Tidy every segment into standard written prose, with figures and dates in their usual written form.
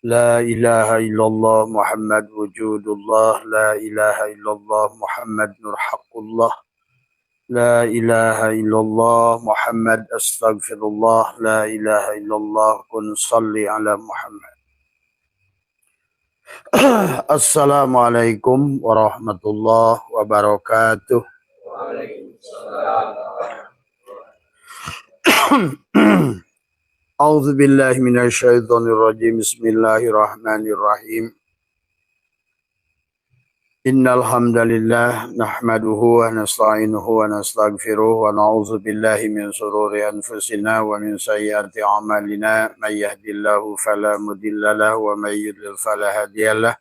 لا إله إلا الله محمد وجود الله لا إله إلا الله محمد نور حق الله لا إله إلا الله محمد أستغفر الله لا إله إلا الله كن صلي على محمد. Assalamualaikum warahmatullahi wabarakatuh. A'udzu billahi minasyaitonir rajim. Bismillahirrahmanirrahim. Innal hamdalillah nahmaduhu wa nasta'inuhu wa nastaghfiruh wa na'udzu billahi min shururi anfusina wa min sayyiati a'malina may yahdihillahu fala mudilla lahu wa may yudlil fala hadiyalah.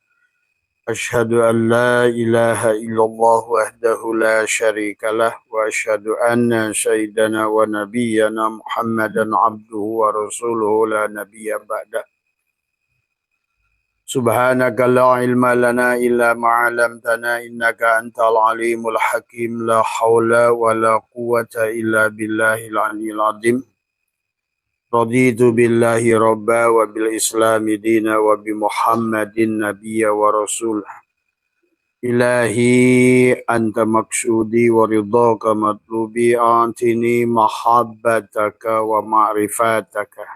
Asyhadu an la ilaha illallah wahdahu la syarika lah wa asyhadu anna sayyidana wa nabiyyana Muhammadan abduhu wa rasuluhu la nabiyya ba'da. Subhanaka la ilma lana illa ma 'allamtana innaka antal alimul hakim la haula wa la quwwata illa billahil aliyyil azim. Raditu billahi rabba wa bil islami dina wa bi Muhammadin nabiyya wa rasul. Ilahi anta maksudi wa ridhaka matlubi antini mahabbataka wa ma'rifataka.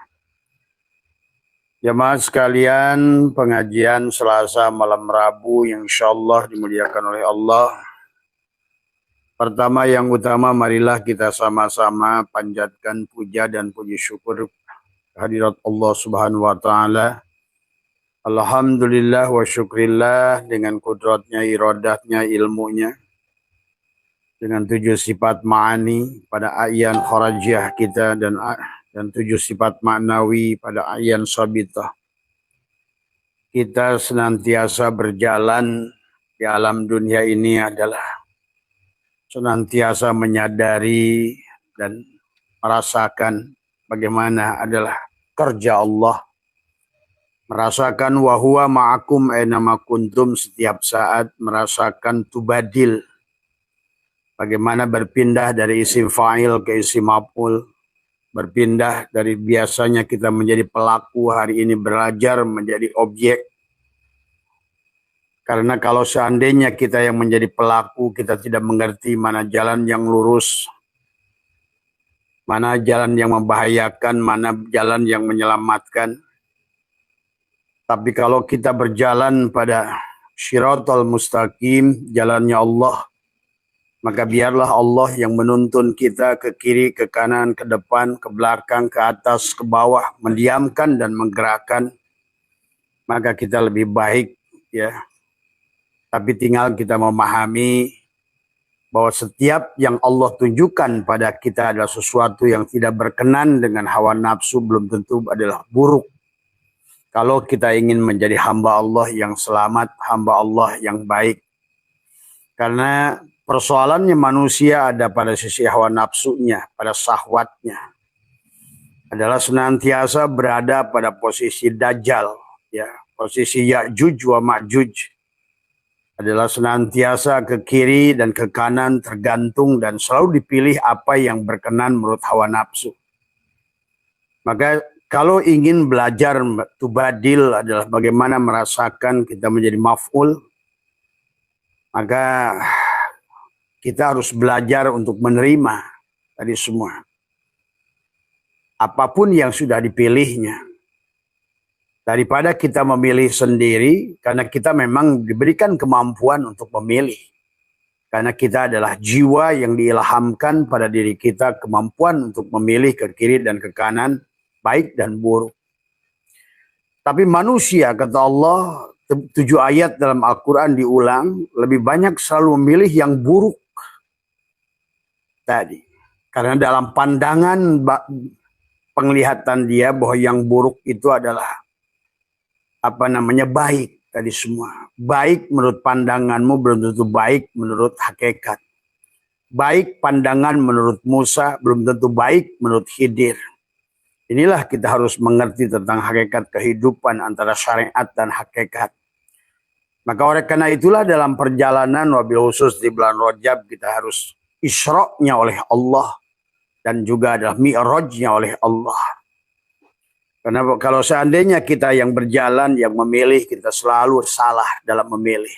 Jemaah sekalian, pengajian Selasa malam Rabu yang insyaallah dimuliakan oleh Allah. Pertama yang utama, marilah kita sama-sama panjatkan puja dan puji syukur kehadirat Allah Subhanahu wa taala. Alhamdulillah wa syukrillah dengan kudratnya, iradatnya, ilmunya. Dengan 7 sifat ma'ani pada ayan kharajiyah kita dan 7 sifat maknawi pada ayan sabitah. Kita senantiasa berjalan di alam dunia ini adalah senantiasa menyadari dan merasakan bagaimana adalah kerja Allah. Merasakan wahuwa ma'akum ainama kuntum, setiap saat merasakan tubadil. Bagaimana berpindah dari isim fa'il ke isim maf'ul. Berpindah dari biasanya kita menjadi pelaku, hari ini belajar menjadi objek. Karena kalau seandainya kita yang menjadi pelaku, kita tidak mengerti mana jalan yang lurus, mana jalan yang membahayakan, mana jalan yang menyelamatkan. Tapi kalau kita berjalan pada syiratal mustaqim, jalannya Allah, maka biarlah Allah yang menuntun kita ke kiri, ke kanan, ke depan, ke belakang, ke atas, ke bawah, mendiamkan dan menggerakkan. Maka kita lebih baik, ya. Tapi tinggal kita memahami bahwa setiap yang Allah tunjukkan pada kita adalah sesuatu yang tidak berkenan dengan hawa nafsu, belum tentu adalah buruk. Kalau kita ingin menjadi hamba Allah yang selamat, hamba Allah yang baik. Karena persoalannya manusia ada pada sisi hawa nafsunya, pada syahwatnya. Adalah senantiasa berada pada posisi dajjal, ya, posisi Ya'juj wa Ma'juj. Adalah senantiasa ke kiri dan ke kanan, tergantung dan selalu dipilih apa yang berkenan menurut hawa nafsu. Maka kalau ingin belajar tubadil adalah bagaimana merasakan kita menjadi maf'ul, maka kita harus belajar untuk menerima tadi semua. Apapun yang sudah dipilihnya. Daripada kita memilih sendiri, karena kita memang diberikan kemampuan untuk memilih. Karena kita adalah jiwa yang diilhamkan pada diri kita, kemampuan untuk memilih ke kiri dan ke kanan, baik dan buruk. Tapi manusia, kata Allah, 7 ayat dalam Al-Quran diulang, lebih banyak selalu memilih yang buruk tadi. Karena dalam pandangan penglihatan dia bahwa yang buruk itu adalah baik tadi semua. Baik menurut pandanganmu belum tentu baik menurut hakikat. Baik pandangan menurut Musa belum tentu baik menurut Khidir. Inilah kita harus mengerti tentang hakikat kehidupan antara syariat dan hakikat. Maka oleh karena itulah dalam perjalanan, wabil khusus di bulan Rajab, kita harus Isra-nya oleh Allah dan juga adalah Mi'raj-nya oleh Allah. Karena kalau seandainya kita yang berjalan, yang memilih, kita selalu salah dalam memilih.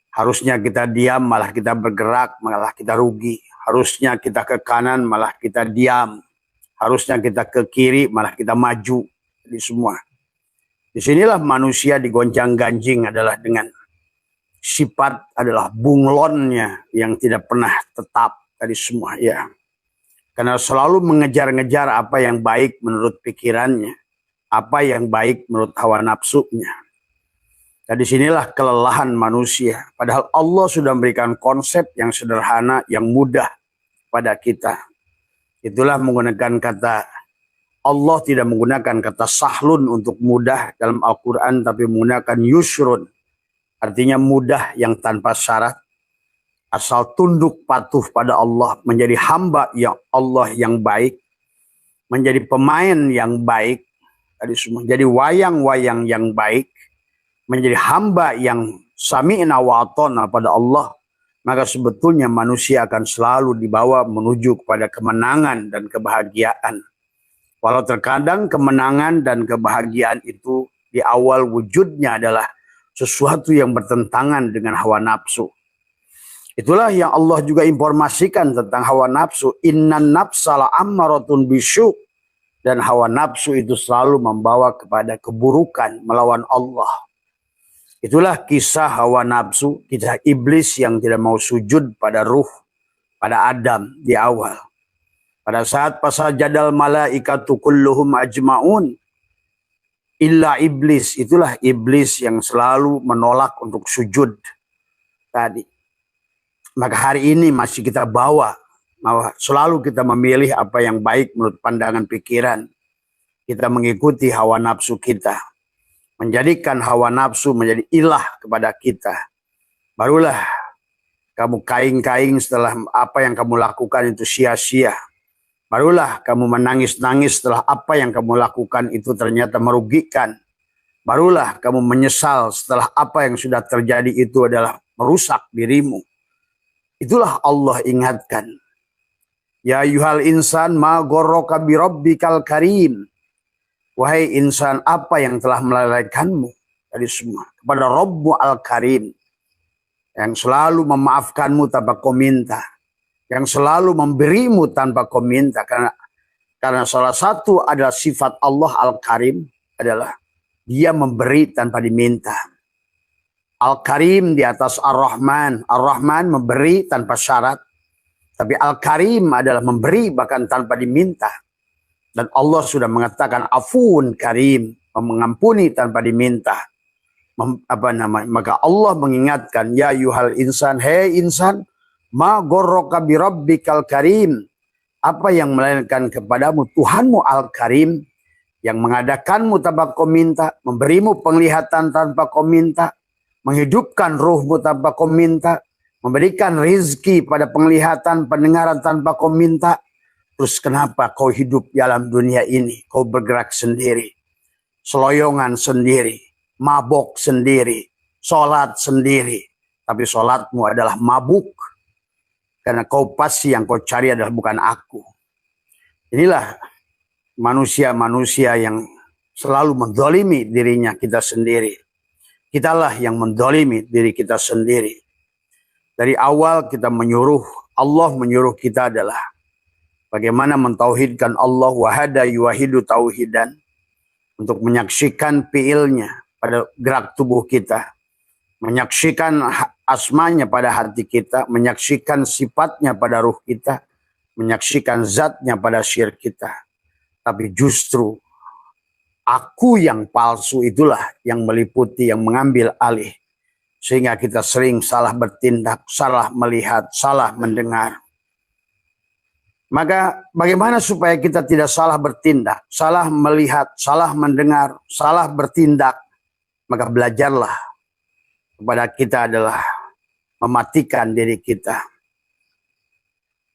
Harusnya kita diam, malah kita bergerak, malah kita rugi. Harusnya kita ke kanan, malah kita diam. Harusnya kita ke kiri, malah kita maju. Jadi semua. Disinilah manusia digoncang-ganjing adalah dengan sifat adalah bunglonnya yang tidak pernah tetap tadi semua ya. Karena selalu mengejar-ngejar apa yang baik menurut pikirannya, apa yang baik menurut hawa nafsunya. Dan disinilah kelelahan manusia. Padahal Allah sudah memberikan konsep yang sederhana, yang mudah pada kita. Itulah menggunakan kata, Allah tidak menggunakan kata sahlun untuk mudah dalam Al-Quran, tapi menggunakan yusrun. Artinya mudah yang tanpa syarat. Asal tunduk patuh pada Allah, menjadi hamba yang Allah yang baik, menjadi pemain yang baik, tadi semua, jadi wayang-wayang yang baik, menjadi hamba yang sami'na wa ata'na pada Allah, maka sebetulnya manusia akan selalu dibawa menuju kepada kemenangan dan kebahagiaan. Walau terkadang kemenangan dan kebahagiaan itu di awal wujudnya adalah sesuatu yang bertentangan dengan hawa nafsu. Itulah yang Allah juga informasikan tentang hawa nafsu. Innan nafsa la'ammaratun bisyuk. Dan hawa nafsu itu selalu membawa kepada keburukan melawan Allah. Itulah kisah hawa nafsu, kisah iblis yang tidak mau sujud pada ruh, pada Adam di awal. Pada saat fasajadal malaikatu kulluhum ajma'un. Illa iblis, itulah iblis yang selalu menolak untuk sujud tadi. Maka hari ini masih kita bawa, selalu kita memilih apa yang baik menurut pandangan pikiran. Kita mengikuti hawa nafsu kita. Menjadikan hawa nafsu menjadi ilah kepada kita. Barulah kamu kaing-kaing setelah apa yang kamu lakukan itu sia-sia. Barulah kamu menangis-nangis setelah apa yang kamu lakukan itu ternyata merugikan. Barulah kamu menyesal setelah apa yang sudah terjadi itu adalah merusak dirimu. Itulah Allah ingatkan. Ya yuhal insan ma gorroka bi rabbikal karim. Wahai insan, apa yang telah melalaikanmu dari semua kepada Rabbu al-Karim yang selalu memaafkanmu tanpa kau minta, yang selalu memberimu tanpa kau minta, karena salah satu adalah sifat Allah al-Karim adalah dia memberi tanpa diminta. Al-Karim di atas Ar-Rahman. Ar-Rahman memberi tanpa syarat. Tapi Al-Karim adalah memberi bahkan tanpa diminta. Dan Allah sudah mengatakan Afun Karim, mengampuni tanpa diminta. Maka Allah mengingatkan, ya yuhal insan, hei insan, ma gorroka bi rabbikal karim. Apa yang melainkan kepadamu Tuhanmu Al-Karim, yang mengadakanmu tanpa kau minta, memberimu penglihatan tanpa kau minta, menghidupkan ruhmu tanpa kau minta, memberikan rizki pada penglihatan, pendengaran tanpa kau minta. Terus kenapa kau hidup dalam dunia ini? Kau bergerak sendiri, seloyongan sendiri, mabok sendiri, sholat sendiri. Tapi sholatmu adalah mabuk. Karena kau pasti yang kau cari adalah bukan aku. Inilah manusia-manusia yang selalu mendolimi dirinya kita sendiri. Kitalah yang mendolimi diri kita sendiri. Dari awal kita menyuruh, Allah menyuruh kita adalah bagaimana mentauhidkan Allah wahada yuwahidu tauhidan. Untuk menyaksikan fiilnya pada gerak tubuh kita. Menyaksikan asmanya pada hati kita. Menyaksikan sifatnya pada ruh kita. Menyaksikan zatnya pada syir kita. Tapi justru aku yang palsu itulah yang meliputi, yang mengambil alih. Sehingga kita sering salah bertindak, salah melihat, salah mendengar. Maka bagaimana supaya kita tidak salah bertindak, salah melihat, salah mendengar, salah bertindak. Maka belajarlah kepada kita adalah mematikan diri kita.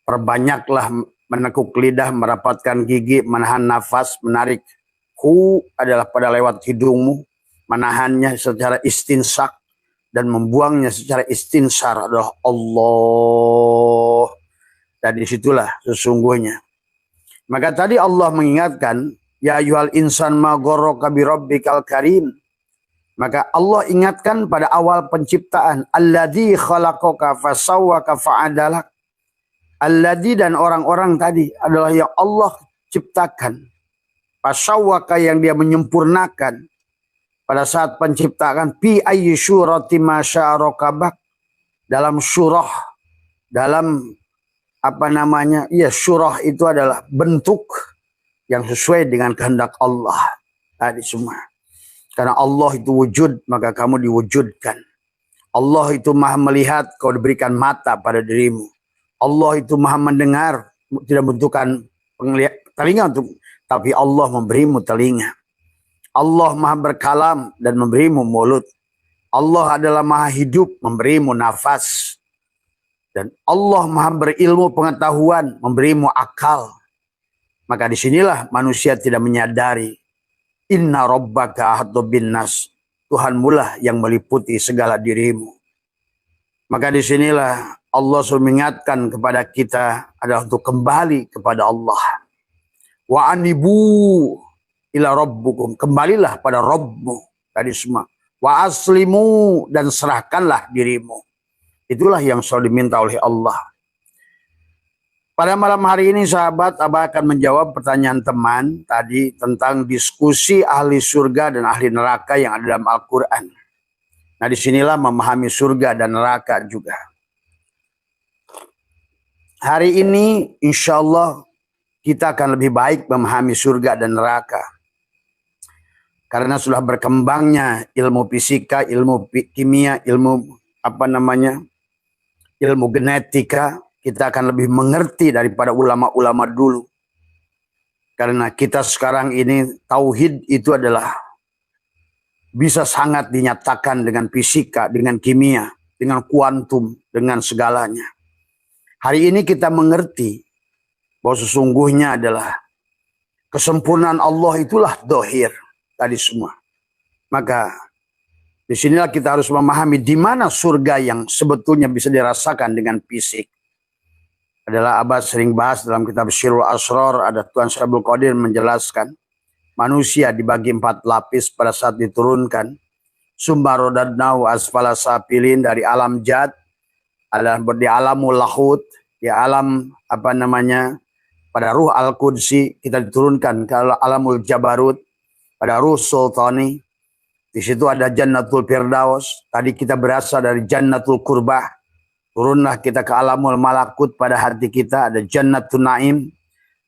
Perbanyaklah menekuk lidah, merapatkan gigi, menahan nafas, menarik. Adalah pada lewat hidungmu, menahannya secara istinsak dan membuangnya secara istinsar adalah Allah. Dan disitulah sesungguhnya. Maka tadi Allah mengingatkan Ya ayyuhal insan ma gharraka bi rabbikal karim. Maka Allah ingatkan pada awal penciptaan, alladzi khalaqaka fasawwaka fa'adalak. Alladzi, dan orang-orang tadi adalah yang Allah ciptakan. Fasawwaka, yang dia menyempurnakan pada saat penciptaan, fi ayyi syurati ma syarokabak, dalam surah, dalam apa namanya? Ya, surah itu adalah bentuk yang sesuai dengan kehendak Allah. Tadi semua. Karena Allah itu wujud, maka kamu diwujudkan. Allah itu maha melihat, kau diberikan mata pada dirimu. Allah itu maha mendengar, tidak membutuhkan telinga untuk, tapi Allah memberimu telinga. Allah maha berkalam dan memberimu mulut. Allah adalah maha hidup, memberimu nafas. Dan Allah maha berilmu pengetahuan, memberimu akal. Maka disinilah manusia tidak menyadari, inna rabbaka ahaddu binnas, Tuhanmulah yang meliputi segala dirimu. Maka disinilah Allah selalu mengingatkan kepada kita adalah untuk kembali kepada Allah. Wa anibu ila rabbukum, kembalilah pada Rabbmu tadi semua. Wa aslimu, dan serahkanlah dirimu. Itulah yang selalu diminta oleh Allah. Pada malam hari ini sahabat, Abah akan menjawab pertanyaan teman tadi tentang diskusi ahli surga dan ahli neraka yang ada dalam Al-Quran. Nah, disinilah memahami surga dan neraka juga. Hari ini insya Allah kita akan lebih baik memahami surga dan neraka. Karena sudah berkembangnya ilmu fisika, ilmu kimia, ilmu ilmu genetika, kita akan lebih mengerti daripada ulama-ulama dulu. Karena kita sekarang ini tauhid itu adalah bisa sangat dinyatakan dengan fisika, dengan kimia, dengan kuantum, dengan segalanya. Hari ini kita mengerti bahwa sesungguhnya adalah kesempurnaan Allah itulah dohir tadi semua. Maka disinilah kita harus memahami di mana surga yang sebetulnya bisa dirasakan dengan fisik. Adalah Abah sering bahas dalam kitab Syirul Asrar, ada Tuan Syabul Qadir menjelaskan manusia dibagi 4 lapis pada saat diturunkan. Summa radadnahu asfala safilin, dari alam jad, ada di alamul lahut, di alam pada ruh al-qudsi kita diturunkan ke alamul jabarut, pada ruh sultani. Di situ ada jannatul firdaus. Tadi kita berasal dari jannatul qurbah. Turunlah kita ke alamul malakut, pada hati kita ada jannatul naim.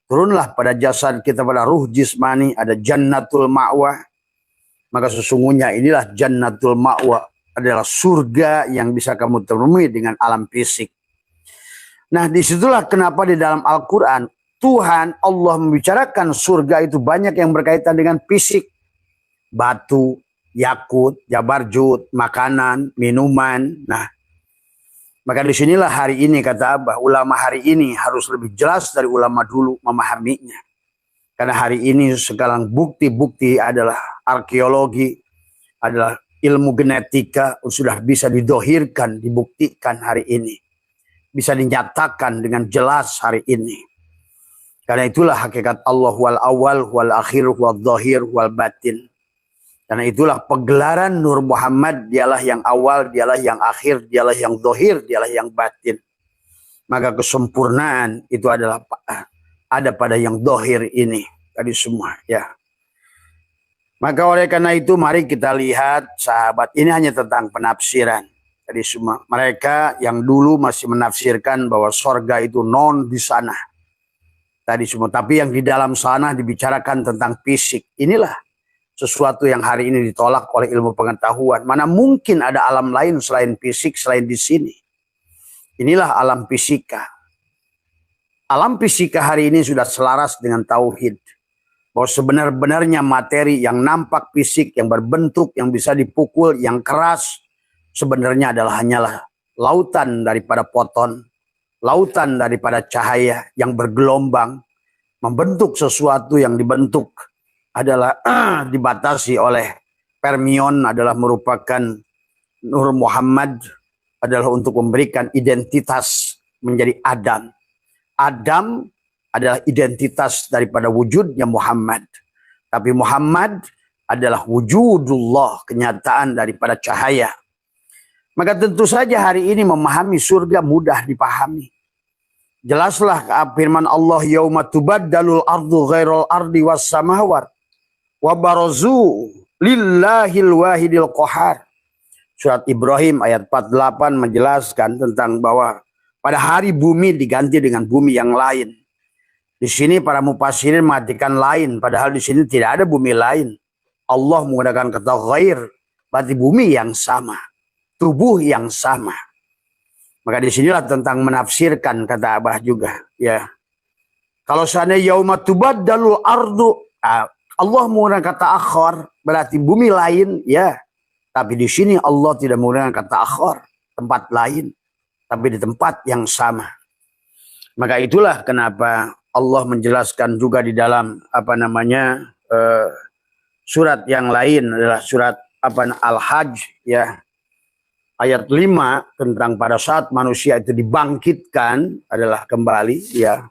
Turunlah pada jasad kita, pada ruh jismani, ada jannatul ma'wa. Maka sesungguhnya inilah jannatul ma'wa, adalah surga yang bisa kamu temui dengan alam fisik. Nah, disitulah kenapa di dalam Al-Quran Tuhan Allah membicarakan surga itu banyak yang berkaitan dengan fisik. Batu, yakut, jabarjut, makanan, minuman. Nah, maka disinilah hari ini kata Abah, ulama hari ini harus lebih jelas dari ulama dulu memahaminya. Karena hari ini sekarang bukti-bukti adalah arkeologi, adalah ilmu genetika, sudah bisa didohirkan, dibuktikan hari ini. Bisa dinyatakan dengan jelas hari ini. Karena itulah hakikat Allah wal awal, wal akhir, wal zahir, wal batin. Karena itulah pegelaran Nur Muhammad, dialah yang awal, dialah yang akhir, dialah yang zahir, dialah yang batin. Maka kesempurnaan itu adalah ada pada yang zahir ini. Tadi semua ya. Maka oleh karena itu mari kita lihat sahabat, ini hanya tentang penafsiran. Tadi semua mereka yang dulu masih menafsirkan bahwa sorga itu non di sana. Tadi semua, tapi yang di dalam sana dibicarakan tentang fisik. Inilah sesuatu yang hari ini ditolak oleh ilmu pengetahuan. Mana mungkin ada alam lain selain fisik, selain di sini. Inilah alam fisika. Alam fisika hari ini sudah selaras dengan tauhid. Bahwa sebenar-benarnya materi yang nampak fisik, yang berbentuk, yang bisa dipukul, yang keras, sebenarnya adalah hanyalah lautan daripada foton, lautan daripada cahaya yang bergelombang, membentuk sesuatu yang dibentuk adalah dibatasi oleh fermion, adalah merupakan Nur Muhammad, adalah untuk memberikan identitas menjadi Adam. Adam adalah identitas daripada wujudnya Muhammad. Tapi Muhammad adalah wujudullah, kenyataan daripada cahaya. Maka tentu saja hari ini memahami surga mudah dipahami. Jelaslah firman Allah, yauma tubaddalul ardu ghairal ardi was samawat wa barazu lillahil wahidil qahar. Surat Ibrahim ayat 48 menjelaskan tentang bahwa pada hari bumi diganti dengan bumi yang lain. Di sini para mufassirin mengatakan lain, padahal di sini tidak ada bumi lain. Allah menggunakan kata ghair, berarti bumi yang sama, tubuh yang sama. Maka disinilah tentang menafsirkan kata Abah juga. Ya, kalau seandainya yauma tubaddalul ardu, Allah menggunakan kata akhar, berarti bumi lain, ya. Tapi di sini Allah tidak menggunakan kata akhar, tempat lain, tapi di tempat yang sama. Maka itulah kenapa Allah menjelaskan juga di dalam surat yang lain adalah surat Al-Hajj, ya. Ayat 5 tentang pada saat manusia itu dibangkitkan adalah kembali, ya.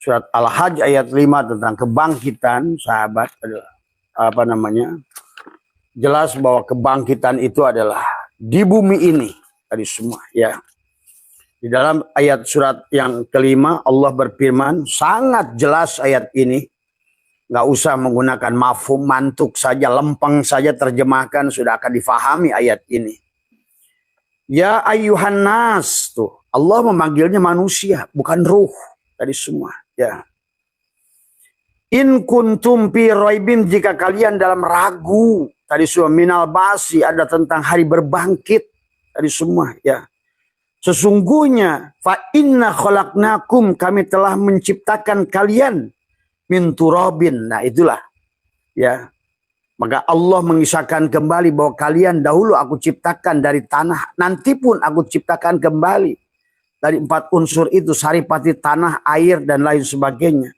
Surat Al-Hajj ayat 5 tentang kebangkitan, sahabat, adalah jelas bahwa kebangkitan itu adalah di bumi ini tadi semua, ya. Di dalam ayat surat yang kelima Allah berfirman, sangat jelas ayat ini. Nggak usah menggunakan mafhum, mantuk saja, lempeng saja terjemahkan sudah akan difahami ayat ini. Ya ayyuhan nas, tuh Allah memanggilnya manusia, bukan ruh tadi semua, ya. In kuntum fi raibin, jika kalian dalam ragu tadi semua, minal basi, ada tentang hari berbangkit tadi semua, ya. Sesungguhnya fa inna khalaqnakum, kami telah menciptakan kalian min turabin. Nah itulah, ya. Maka Allah mengisahkan kembali bahwa kalian dahulu aku ciptakan dari tanah, nanti pun aku ciptakan kembali dari 4 unsur itu, saripati, tanah, air, dan lain sebagainya.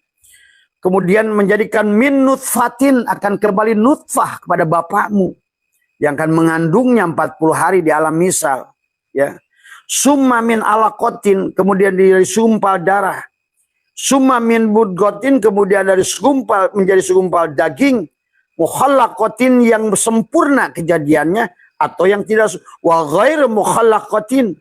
Kemudian menjadikan min nutfatin, akan kembali nutfah kepada bapakmu yang akan mengandungnya 40 hari di alam misal, ya. Summa min alaqatin, kemudian dari segumpal darah. Summa min mudghatin, kemudian dari segumpal menjadi segumpal daging. Mukhallaqatin, yang sempurna kejadiannya, atau yang tidak, wa ghair mukhallaqatin,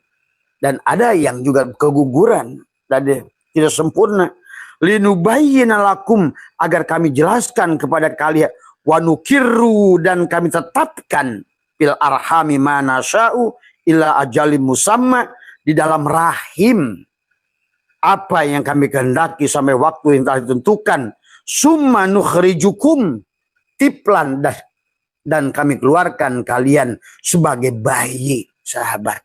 dan ada yang juga keguguran tadi tidak sempurna. Linubayyina lakum, agar kami jelaskan kepada kalian, wa nukirru, dan kami tetapkan fil arhami ma nasya'u ila ajalim musamma, di dalam rahim apa yang kami kehendaki sampai waktu yang telah ditentukan. Summa nukhrijukum tiplan, dan kami keluarkan kalian sebagai bayi, sahabat.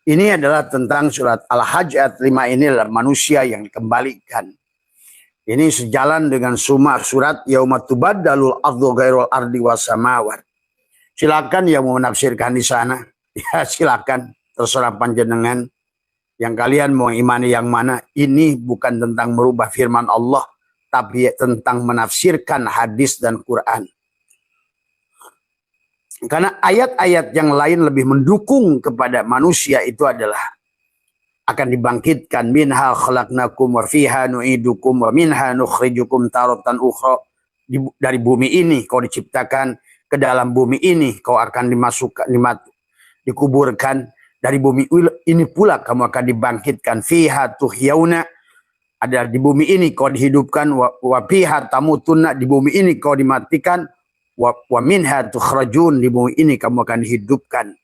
Ini adalah tentang surat Al-Hajj ayat 5 ini adalah manusia yang dikembalikan. Ini sejalan dengan surat yauma tubaddalul ardu ghairul ardi was samawat. Silakan yang mau menafsirkan di sana. Ya silakan, terserah panjenengan. Yang kalian mau imani yang mana. Ini bukan tentang merubah firman Allah, tapi tentang menafsirkan hadis dan Quran. Karena ayat-ayat yang lain lebih mendukung kepada manusia itu adalah akan dibangkitkan, minha khalaqnakum wa fiha nu'idukum wa minha nukhrijukum taratan ukhra. Dari bumi ini kau diciptakan, ke dalam bumi ini kau akan dimasukkan, dikuburkan, dari bumi ini pula kamu akan dibangkitkan. Fiha tuhyauna, ada di bumi ini kau dihidupkan, wa fiha tamutunna, di bumi ini kau dimatikan, wa minha tukhrajun, di bumi ini kamu akan dihidupkan.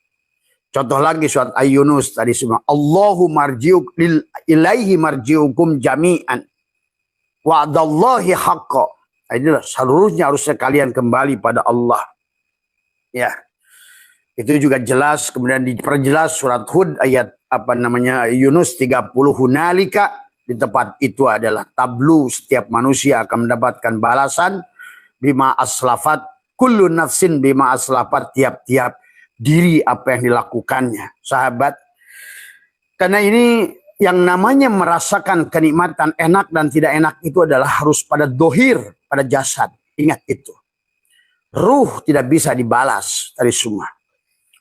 Contoh lagi surat Yunus tadi semua, Allahu marji'uk ilaihi marji'ukum jami'an wa'dallahi haqqa. Inilah seluruhnya harusnya kalian kembali pada Allah. Ya. Itu juga jelas, kemudian diperjelas surat Hud ayat Yunus 30, hunalika, di tempat itu adalah tablu, setiap manusia akan mendapatkan balasan bima aslafat, kullu nafsin bima aslafat, tiap-tiap diri apa yang dilakukannya, sahabat. Karena ini yang namanya merasakan kenikmatan enak dan tidak enak itu adalah harus pada dohir, pada jasad. Ingat itu. Ruh tidak bisa dibalas dari semua.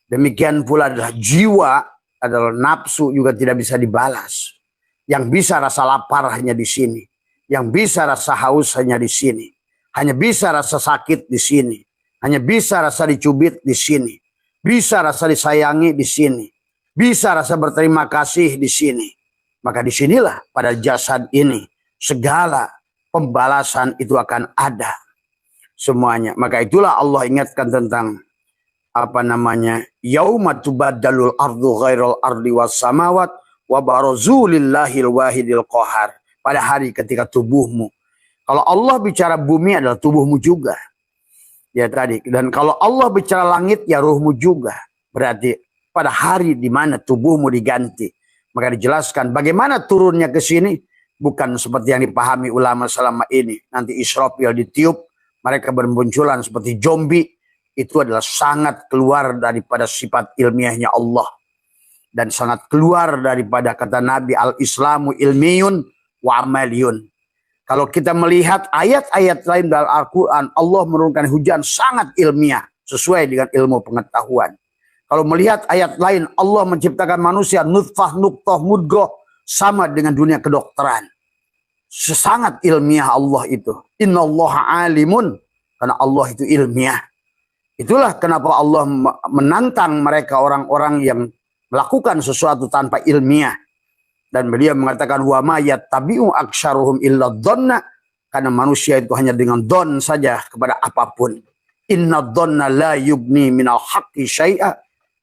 Demikian pula adalah jiwa, adalah nafsu juga tidak bisa dibalas. Yang bisa rasa lapar hanya di sini. Yang bisa rasa haus hanya di sini. Hanya bisa rasa sakit di sini. Hanya bisa rasa dicubit di sini. Bisa rasa disayangi di sini. Bisa rasa berterima kasih di sini. Maka disinilah pada jasad ini segala pembalasan itu akan ada semuanya. Maka itulah Allah ingatkan tentang yauma tubaddalul ardu ghairal ardi was samawat wa barazu lillahil wahidil qahar. Pada hari ketika tubuhmu, kalau Allah bicara bumi adalah tubuhmu juga. Ya tadi. Dan kalau Allah bicara langit ya ruhmu juga. Berarti pada hari di mana tubuhmu diganti. Maka dijelaskan bagaimana turunnya ke sini. Bukan seperti yang dipahami ulama selama ini. Nanti Israfil ditiup. Mereka bermunculan seperti zombie. Itu adalah sangat keluar daripada sifat ilmiahnya Allah. Dan sangat keluar daripada kata Nabi al-Islamu ilmiyun wa amaliyun. Kalau kita melihat ayat-ayat lain dalam Al-Quran, Allah menurunkan hujan sangat ilmiah. Sesuai dengan ilmu pengetahuan. Kalau melihat ayat lain, Allah menciptakan manusia nutfah, nuqtah, mudghah. Sama dengan dunia kedokteran. Sangat ilmiah Allah itu. Inna Allah alimun. Karena Allah itu ilmiah. Itulah kenapa Allah menantang mereka orang-orang yang melakukan sesuatu tanpa ilmiah. Dan beliau mengatakan wa ma yattabi'u aktsaruhum illa dhanna, karena manusia itu hanya dengan don saja kepada apapun. Inna dhanna la yugni minal haqqi syai'a,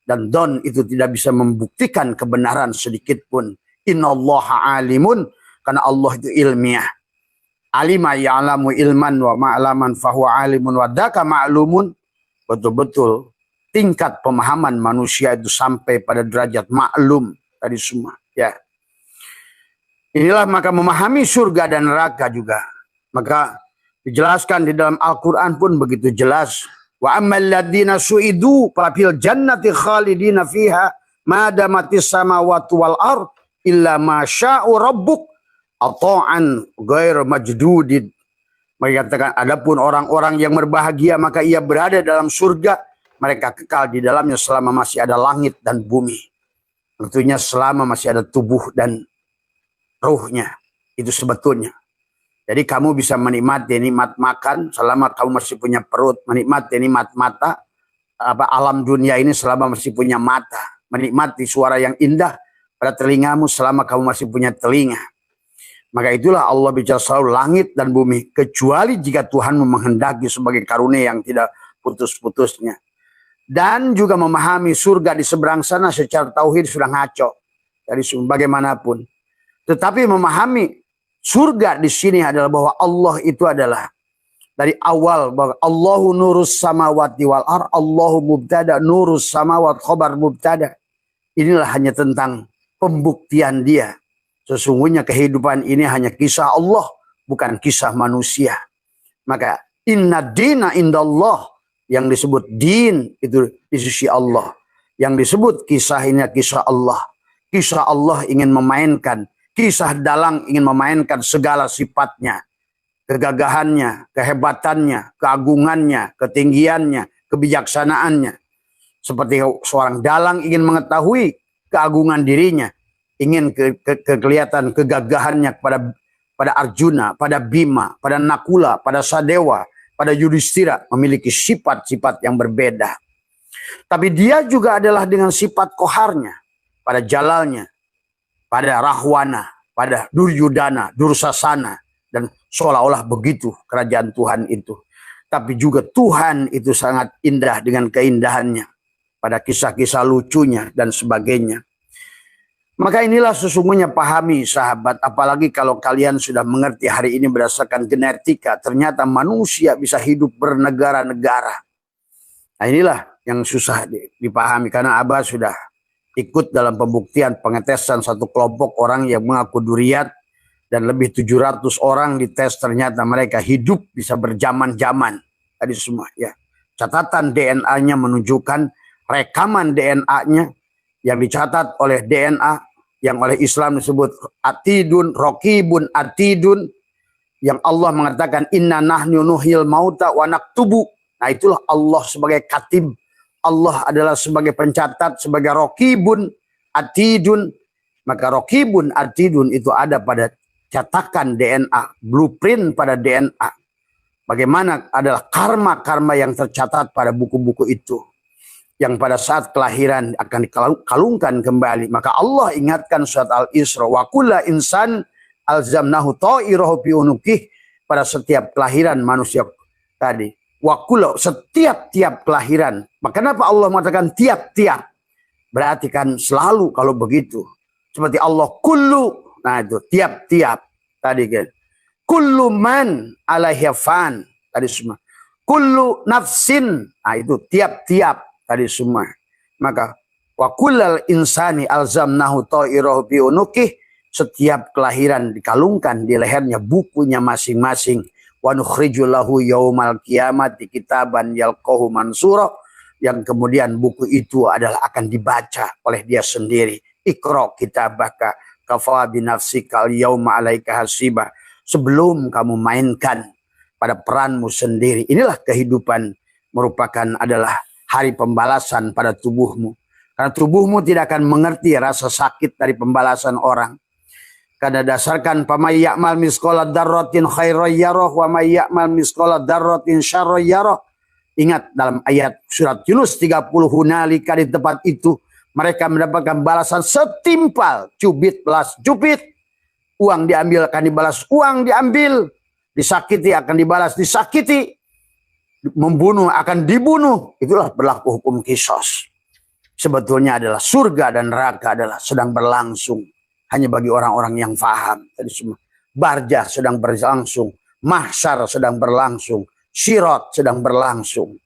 dan don itu tidak bisa membuktikan kebenaran sedikit pun. Innallaha alimun, karena Allah itu ilmiah. Alima ya'lamu ilman wa ma'laman fahuwa alimun wa daka ma'lumun. Betul-betul tingkat pemahaman manusia itu sampai pada derajat maklum tadi semua, ya. Inilah maka memahami surga dan neraka juga. Maka dijelaskan di dalam Al-Quran pun begitu jelas. Wa ammal ladzina su'idu fil jannati khalidina fiha ma damatis samawati wal ard illa ma sya'u rabbuk ata'an ghair majdudid. Mengatakan adapun orang-orang yang berbahagia maka ia berada dalam surga, mereka kekal di dalamnya selama masih ada langit dan bumi. Tentunya selama masih ada tubuh dan ruhnya, itu sebetulnya. Jadi kamu bisa menikmati nikmat makan selama kamu masih punya perut, menikmati nikmat mata, alam dunia ini selama masih punya mata, menikmati suara yang indah pada telingamu selama kamu masih punya telinga. Maka itulah Allah bicara selalu langit dan bumi, kecuali jika Tuhan menghendaki sebagai karunia yang tidak putus-putusnya. Dan juga memahami surga di seberang sana secara tauhid sudah ngaco dari bagaimanapun. Tetapi memahami surga di sini adalah bahwa Allah itu adalah dari awal bahwa Allahu nurus samawati wal ar, Allahu mubtada, nurus samawat khobar mubtada. Inilah hanya tentang pembuktian dia. Sesungguhnya kehidupan ini hanya kisah Allah, bukan kisah manusia. Maka inna dina indallah, yang disebut din itu di sisi Allah. Yang disebut kisah ini kisah Allah. Kisah Allah ingin memainkan, kisah dalang ingin memainkan segala sifatnya. Kegagahannya, kehebatannya, keagungannya, ketinggiannya, kebijaksanaannya. Seperti seorang dalang ingin mengetahui keagungan dirinya. Ingin kelihatan kegagahannya pada Arjuna, pada Bima, pada Nakula, pada Sadewa, pada Yudhistira, memiliki sifat-sifat yang berbeda. Tapi dia juga adalah dengan sifat koharnya, pada Jalalnya, pada Rahwana, pada Duryudana, Dursasana, dan seolah-olah begitu kerajaan Tuhan itu. Tapi juga Tuhan itu sangat indah dengan keindahannya, pada kisah-kisah lucunya dan sebagainya. Maka inilah sesungguhnya pahami sahabat, apalagi kalau kalian sudah mengerti hari ini berdasarkan genetika, ternyata manusia bisa hidup bernegara-negara. Nah inilah yang susah dipahami, karena Abah sudah ikut dalam pembuktian pengetesan satu kelompok orang yang mengaku duriat, dan lebih 700 orang dites, ternyata mereka hidup bisa berjaman-jaman. Tadi semua ya. Catatan DNA-nya menunjukkan rekaman DNA-nya yang dicatat oleh DNA, yang oleh Islam disebut atidun, rokibun, atidun, yang Allah mengatakan inna nahnu nuhyil mauta wa naktubu. Nah itulah Allah sebagai katib. Allah adalah sebagai pencatat, sebagai rokibun, atidun. Maka rokibun, atidun itu ada pada cetakan DNA, blueprint pada DNA. Bagaimana adalah karma-karma yang tercatat pada buku-buku itu. Yang pada saat kelahiran akan dikalungkan kembali. Maka Allah ingatkan surat Al-Isra. Wa kulla insan alzamnahu ta'irahu fi unuqih. Pada setiap kelahiran manusia tadi. Wa kulla, setiap-tiap kelahiran. Maka kenapa Allah mengatakan tiap-tiap? Berarti kan selalu kalau begitu. Seperti Allah kullu. Nah itu tiap-tiap. Tadi kan. Kullu man alaihi fan. Tadi semua. Kullu nafsin. Nah itu tiap-tiap. Tadi semua. Maka wa kullal insani alzamnahu ta'irahu bi unuqih. Setiap kelahiran dikalungkan di lehernya bukunya masing-masing. Wa nukhriju lahu yaumal qiyamati kitaban yalqahu mansura. Yang kemudian buku itu adalah akan dibaca oleh dia sendiri. Iqra kitabaka kafa bi nafsika al-yauma 'alaika hasiba. Sebelum kamu mainkan pada peranmu sendiri. Inilah kehidupan merupakan adalah hari pembalasan pada tubuhmu. Karena tubuhmu tidak akan mengerti rasa sakit dari pembalasan orang. Karena dasarkan pamay ya'mal misqala dzarratin khairan yarah wa may ya'mal misqala dzarratin syarran yarah. Ingat dalam ayat surat Yunus 30 hunalika di tempat itu mereka mendapatkan balasan setimpal cubit belas cubit. Uang diambil akan dibalas uang diambil. Disakiti akan dibalas disakiti. Membunuh akan dibunuh. Itulah berlaku hukum qisas. Sebetulnya adalah surga dan neraka adalah sedang berlangsung. Hanya bagi orang-orang yang faham. Tadi semua. Barzakh sedang berlangsung. Mahsyar sedang berlangsung. Sirat sedang berlangsung.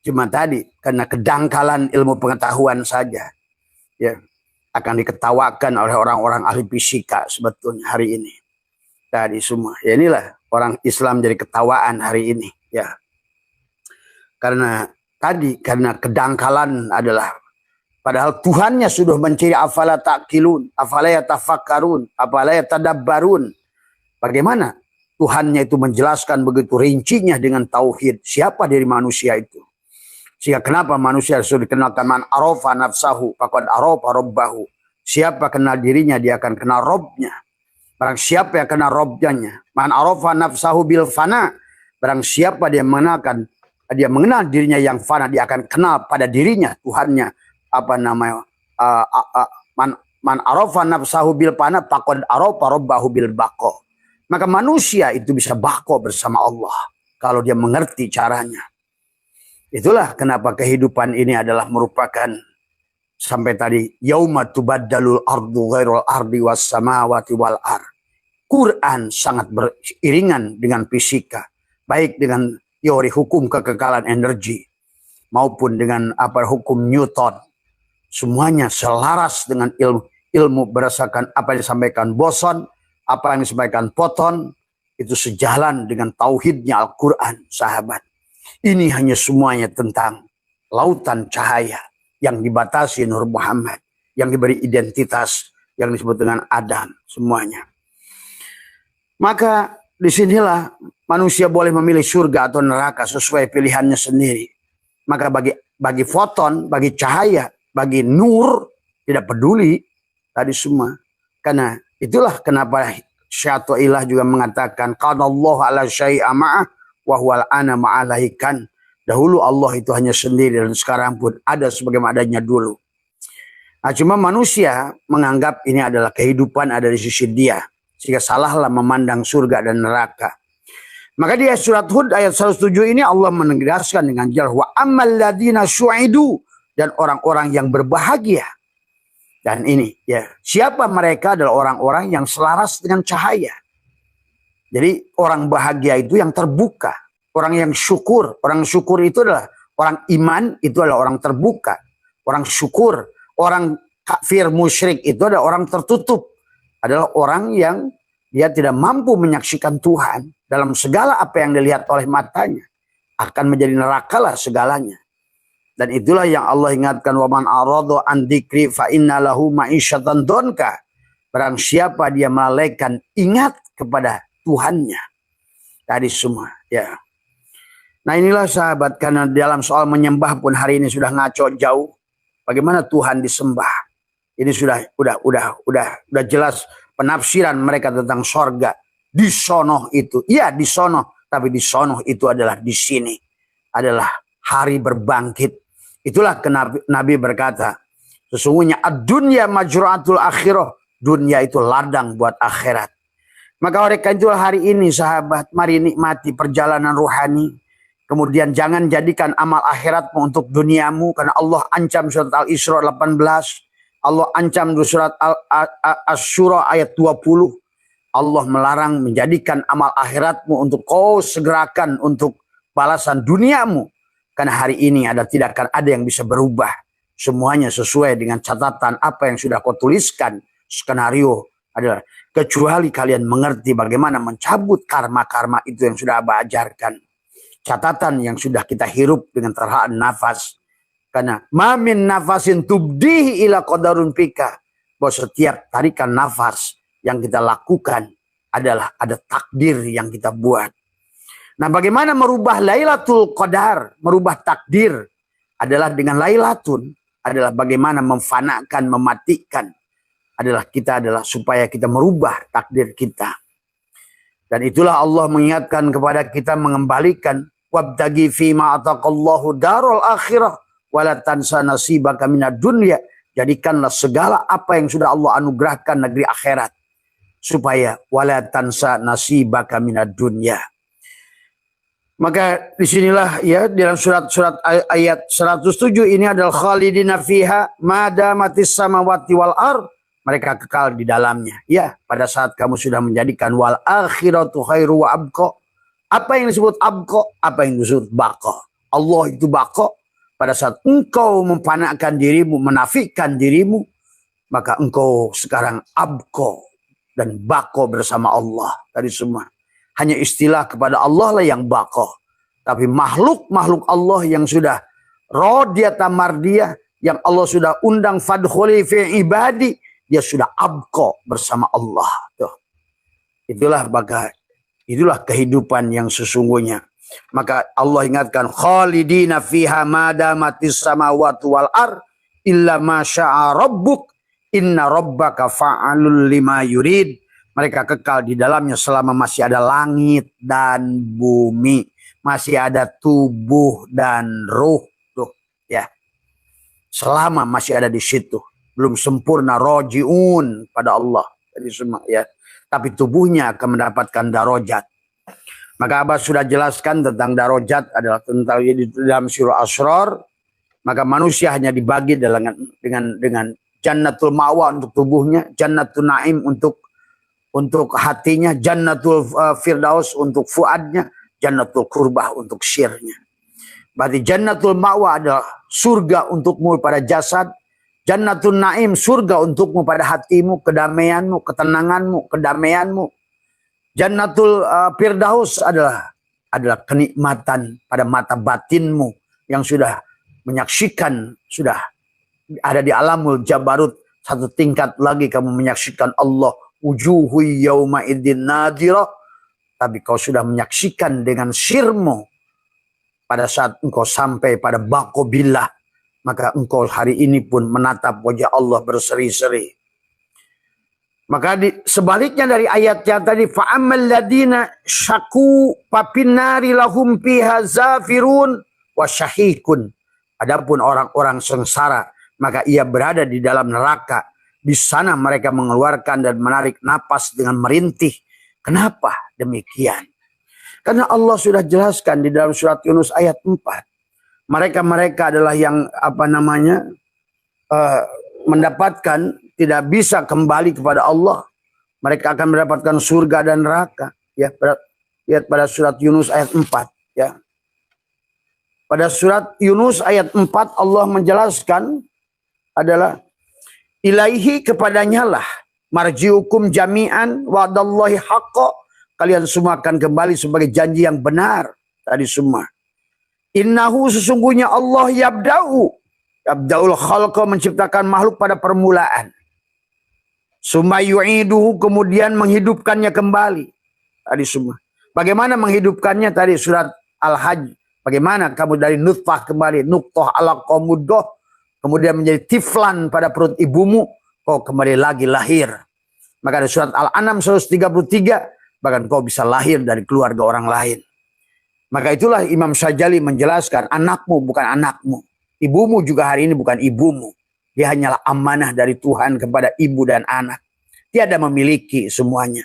Cuma tadi karena kedangkalan ilmu pengetahuan saja. Ya. Akan diketawakan oleh orang-orang ahli fisika sebetulnya hari ini. Tadi semua. Ya inilah orang Islam jadi ketawaan hari ini. Ya. Karena kedangkalan adalah padahal Tuhannya sudah menciri afala ta'qilun, afala yatafakkarun, afala yatadabbarun. Bagaimana Tuhannya itu menjelaskan begitu rincinya dengan tauhid. Siapa diri manusia itu? Sehingga kenapa manusia sudah dikenalkan man arafa nafsahu faqad arafa rabbahu. Siapa kenal dirinya dia akan kenal Robnya. Barang siapa yang kenal Robnya. Man arafa nafsahu bil fana. Barang siapa dia mengenal dirinya yang fana dia akan kenal pada dirinya Tuhannya. Apa namanya? Man arafa nafsahu bil fana faqad arafa rabbahu bil baqa. Maka manusia itu bisa baqa bersama Allah kalau dia mengerti caranya. Itulah kenapa kehidupan ini adalah merupakan sampai tadi yauma tubaddalul ardu ghairul ardi was samawati wal ar. Quran sangat beriringan dengan fisika, baik dengan teori hukum kekekalan energi maupun dengan hukum Newton. Semuanya selaras dengan ilmu berdasarkan apa yang disampaikan boson, apa yang disampaikan Poton, itu sejalan dengan tauhidnya Al-Quran, sahabat. Ini hanya semuanya tentang lautan cahaya yang dibatasi Nur Muhammad, yang diberi identitas yang disebut dengan Adam, semuanya. Maka disinilah manusia boleh memilih surga atau neraka sesuai pilihannya sendiri. Maka bagi foton, bagi cahaya, bagi nur tidak peduli tadi semua. Karena itulah kenapa Syai'ullah juga mengatakan qadallahu ala syai'a ma'ah wa huwal ana ma'alaikan. Dahulu Allah itu hanya sendiri dan sekarang pun ada sebagaimana adanya dulu. Nah, cuma manusia menganggap ini adalah kehidupan ada di sisi dia. Sehingga salahlah memandang surga dan neraka. Maka di surat Hud ayat 107 ini Allah menegaskan dengan jelas wa ammal ladina syu'idu, dan orang-orang yang berbahagia. Dan ini ya, siapa mereka adalah orang-orang yang selaras dengan cahaya. Jadi orang bahagia itu yang terbuka, orang yang syukur. Orang syukur itu adalah orang iman, itu adalah orang terbuka. Orang syukur, orang kafir musyrik itu adalah orang tertutup. Adalah orang yang dia tidak mampu menyaksikan Tuhan dalam segala apa yang dilihat oleh matanya. Akan menjadi nerakalah segalanya. Dan itulah yang Allah ingatkan wa man arada an dzikri fa inna lahu ma'isyatan donka. Barang siapa dia melalaikan ingat kepada Tuhannya. Tadi semua ya. Nah inilah sahabat, karena dalam soal menyembah pun hari ini sudah ngaco jauh. Bagaimana Tuhan disembah? Ini sudah jelas penafsiran mereka tentang sorga. Di sono itu. Iya di sono. Tapi di sono itu adalah di sini. Adalah hari berbangkit. Itulah kenapa Nabi berkata. Sesungguhnya ad-dunya majru'atul akhirah. Dunia itu ladang buat akhirat. Maka oleh karena itu hari ini sahabat. Mari nikmati perjalanan ruhani. Kemudian jangan jadikan amal akhiratmu untuk duniamu. Karena Allah ancam surat Al-Isra 18. Allah ancam di surat Asy-Syura ayat 20. Allah melarang menjadikan amal akhiratmu untuk kau segerakan untuk balasan duniamu. Karena hari ini tidak akan ada yang bisa berubah. Semuanya sesuai dengan catatan apa yang sudah kau tuliskan. Skenario adalah kecuali kalian mengerti bagaimana mencabut karma-karma itu yang sudah Abah ajarkan. Catatan yang sudah kita hirup dengan terhaan nafas. Karena mamin nafasin tubdihi ila qadarun pika. Bahwa setiap tarikan nafas yang kita lakukan adalah ada takdir yang kita buat. Nah, bagaimana merubah Lailatul Qadar, merubah takdir adalah dengan Lailatun, adalah bagaimana memfanakan, mematikan, adalah supaya kita merubah takdir kita. Dan itulah Allah mengingatkan kepada kita mengembalikan wabtagi fima ataqallahu darul akhirah wala tansa nasibaka minad dunya. Jadikanlah segala apa yang sudah Allah anugerahkan negeri akhirat. Supaya wala tansa nasibaka minad dunya. Maka disinilah ya dalam surat ayat 107 ini adalah khalidina fiha madamatis samawati wal ard. Mereka kekal di dalamnya. Ya, pada saat kamu sudah menjadikan wal akhiratu khairu wa abqa. Apa yang disebut abqa? Apa yang disebut baqa? Allah itu baqa. Pada saat engkau memfanakan dirimu, menafikan dirimu, maka engkau sekarang abqa. Dan bako bersama Allah. Tadi semua. Hanya istilah kepada Allah lah yang bako. Tapi makhluk-makhluk Allah yang sudah rodiyata mardiyah. Yang Allah sudah undang fadkhuli fi ibadi. Dia sudah abko bersama Allah. Tuh. Itulah kehidupan yang sesungguhnya. Maka Allah ingatkan. Khalidina fiha madamatis samawati wal ar. Illa ma sya'a rabbuk. Inna rabbaka fa'alul lima yurid. Mereka kekal di dalamnya selama masih ada langit dan bumi. Masih ada tubuh dan ruh. Tuh, ya. Selama masih ada di situ. Belum sempurna roji'un pada Allah. Jadi semua, ya. Tapi tubuhnya akan mendapatkan darajat. Maka Abah sudah jelaskan tentang darajat adalah tentang di dalam surah Asrar. Maka manusia hanya dibagi dengan Jannatul Ma'wa untuk tubuhnya, Jannatul Na'im untuk hatinya, Jannatul Firdaus untuk fuadnya, Jannatul Qurbah untuk syirnya. Berarti Jannatul Ma'wa adalah surga untukmu pada jasad, Jannatul Na'im surga untukmu pada hatimu, kedamaianmu, ketenanganmu, kedamaianmu. Jannatul Firdaus adalah kenikmatan pada mata batinmu yang sudah menyaksikan, sudah ada di alamul jabarut. Satu tingkat lagi kamu menyaksikan Allah. Wujuhu yawma idzin nadhirah. Tapi kau sudah menyaksikan dengan sirmu. Pada saat engkau sampai pada baqobillah. Maka engkau hari ini pun menatap wajah Allah berseri-seri. Maka sebaliknya dari ayat yang tadi. Fa'ammal ladina syaku papinnari lahum piha zafirun wa syahikun. Adapun orang-orang sengsara, maka ia berada di dalam neraka. Di sana mereka mengeluarkan dan menarik napas dengan merintih. Kenapa demikian? Karena Allah sudah jelaskan di dalam surat Yunus ayat 4. Mereka adalah yang mendapatkan, tidak bisa kembali kepada Allah. Mereka akan mendapatkan surga dan neraka. Ya, lihat pada surat Yunus ayat 4. Ya. Pada surat Yunus ayat 4 Allah menjelaskan adalah ilaihi kepadanya lah marji'ukum jami'an wa'dallahi haqqa. Kalian semua akan kembali sebagai janji yang benar. Tadi semua. Innahu sesungguhnya Allah yabda'ul khalqa menciptakan makhluk pada permulaan. Summa yu'iduhu kemudian menghidupkannya kembali. Tadi semua. Bagaimana menghidupkannya? Tadi surat Al-Hajj. Bagaimana kamu dari nutfah kembali, nuqtah alaqah mudghah, kemudian menjadi tiflan pada perut ibumu, kau kembali lagi lahir. Maka ada surat Al-An'am 133, Bahkan kau bisa lahir dari keluarga orang lain. Maka itulah Imam Syajali menjelaskan, anakmu bukan anakmu. Ibumu juga hari ini bukan ibumu. Dia hanyalah amanah dari Tuhan kepada ibu dan anak. Tiada memiliki semuanya.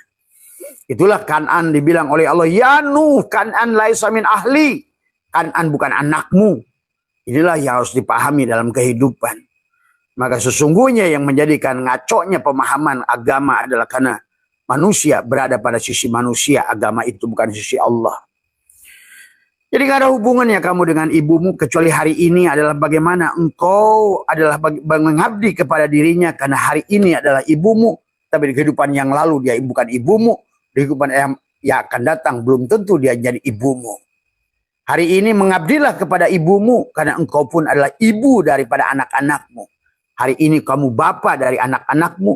Itulah Kan'an dibilang oleh Allah, ya Nuh, Kan'an laisa min ahli. Kan'an bukan anakmu. Inilah yang harus dipahami dalam kehidupan. Maka sesungguhnya yang menjadikan ngaconya pemahaman agama adalah karena manusia berada pada sisi manusia. Agama itu bukan sisi Allah. Jadi gak ada hubungannya kamu dengan ibumu, kecuali hari ini adalah bagaimana engkau adalah mengabdi kepada dirinya, karena hari ini adalah ibumu. Tapi di kehidupan yang lalu dia bukan ibumu. Di kehidupan yang akan datang belum tentu dia jadi ibumu. Hari ini mengabdilah kepada ibumu, karena engkau pun adalah ibu daripada anak-anakmu. Hari ini kamu bapa dari anak-anakmu,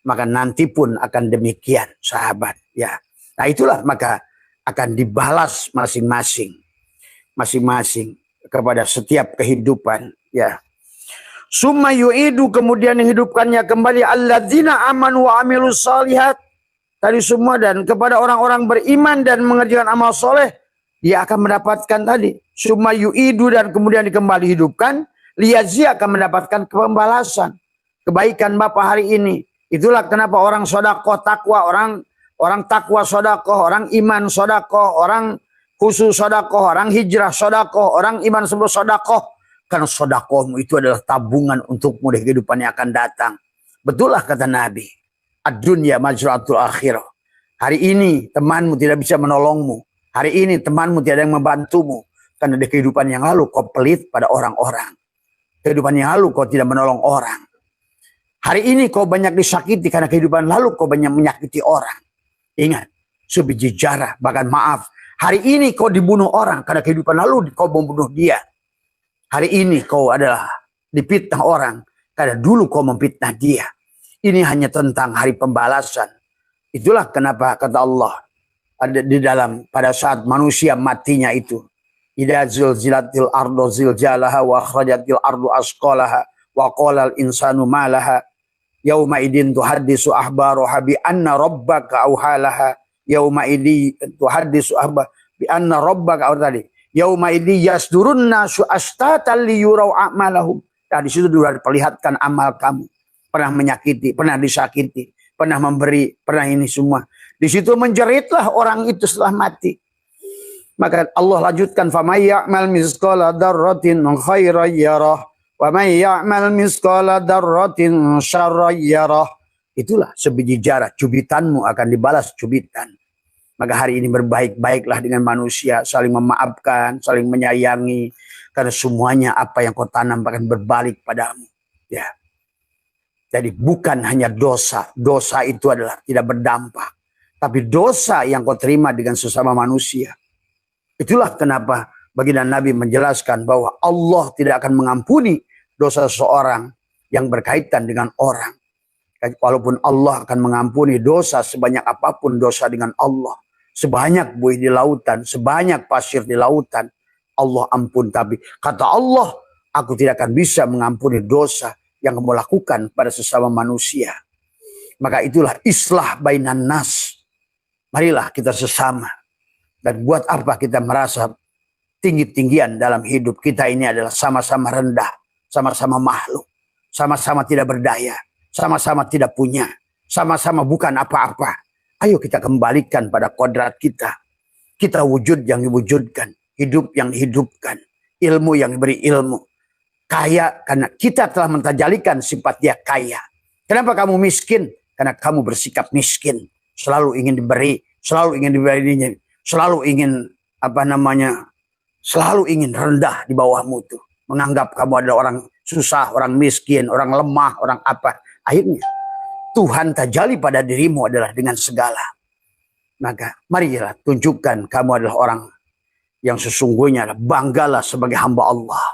maka nanti pun akan demikian, sahabat. Ya, nah itulah maka akan dibalas masing-masing kepada setiap kehidupan. Ya, summa yu'idu, kemudian menghidupkannya kembali alladzina amanu wa amilus shalihat. Tadi semua, dan kepada orang-orang beriman dan mengerjakan amal soleh, dia akan mendapatkan tadi. Summa yu'idu, dan kemudian dikembali hidupkan. Liyajzi, akan mendapatkan pembalasan. Kebaikan Bapak hari ini. Itulah kenapa orang sodakoh takwa, orang takwa sodakoh, orang iman sodakoh, orang khusus sodakoh, orang hijrah sodakoh, orang iman sebelum sodakoh. Karena sodakohmu itu adalah tabungan untukmu di kehidupan yang akan datang. Betullah kata Nabi, ad-dunya majratul akhirah. Hari ini temanmu tidak bisa menolongmu. Hari ini temanmu tidak ada yang membantumu. Karena di kehidupan yang lalu kau pelit pada orang-orang. Kehidupan yang lalu kau tidak menolong orang. Hari ini kau banyak disakiti karena kehidupan lalu kau banyak menyakiti orang. Ingat, sebiji jarah, bahkan maaf. Hari ini kau dibunuh orang karena kehidupan lalu kau membunuh dia. Hari ini kau adalah dipitnah orang karena dulu kau memfitnah dia. Ini hanya tentang hari pembalasan. Itulah kenapa kata Allah ada di dalam pada saat manusia matinya itu. Idza zulzilatil ardu ziljalaha wa akhrajatil ardu asqalaha wa qala al insanu ma laha yauma idin tuhaddisu ahbaruha bi anna rabbaka auhalaha yauma idin tuhaddisu ahbar bi anna rabbaka tadi yauma idin yasdurun nasu astatan liyurau a'malahum. Nah, di situ sudah diperlihatkan amal kamu. Pernah menyakiti, pernah disakiti, pernah memberi, pernah ini semua. Di situ menjeritlah orang itu setelah mati. Maka Allah lanjutkan, faman ya'mal mithqala dzarratin khairan yarah wa may ya'mal mithqala dzarratin syarran yarah. Itulah sebiji jarah, cubitanmu akan dibalas cubitan. Maka hari ini berbaik-baiklah dengan manusia, saling memaafkan, saling menyayangi, karena semuanya apa yang kau tanam akan berbalik padamu. Ya. Jadi bukan hanya dosa, dosa itu adalah tidak berdampak, tapi dosa yang kau terima dengan sesama manusia. Itulah kenapa baginda Nabi menjelaskan bahwa Allah tidak akan mengampuni dosa seseorang yang berkaitan dengan orang. Walaupun Allah akan mengampuni dosa sebanyak apapun dosa dengan Allah. Sebanyak buih di lautan, sebanyak pasir di lautan, Allah ampun. Tapi kata Allah, aku tidak akan bisa mengampuni dosa yang kamu lakukan pada sesama manusia. Maka itulah islah bainan nas. Marilah kita sesama. Dan buat apa kita merasa tinggi-tinggian dalam hidup kita ini adalah sama-sama rendah, sama-sama makhluk, sama-sama tidak berdaya, sama-sama tidak punya, sama-sama bukan apa-apa. Ayo kita kembalikan pada kodrat kita. Kita wujud yang diwujudkan, hidup yang dihidupkan, ilmu yang diberi ilmu. Kaya karena kita telah mentajalikan sifat dia kaya. Kenapa kamu miskin? Karena kamu bersikap miskin. Selalu ingin diberi, selalu ingin diberinya. Selalu ingin selalu ingin rendah di bawahmu tuh. Menganggap kamu adalah orang susah, orang miskin, orang lemah, orang apa. Akhirnya Tuhan tajali pada dirimu adalah dengan segala. Maka marilah tunjukkan kamu adalah orang yang sesungguhnya banggalah sebagai hamba Allah.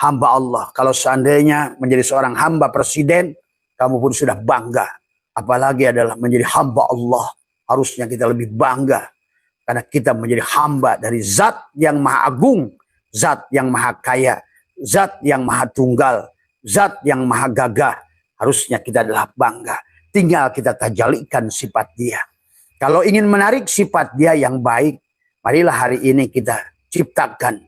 Hamba Allah. Kalau seandainya menjadi seorang hamba presiden, kamu pun sudah bangga. Apalagi adalah menjadi hamba Allah. Harusnya kita lebih bangga. Karena kita menjadi hamba dari zat yang maha agung, zat yang maha kaya, zat yang maha tunggal, zat yang maha gagah. Harusnya kita adalah bangga. Tinggal kita tajalikan sifat dia. Kalau ingin menarik sifat dia yang baik, marilah hari ini kita ciptakan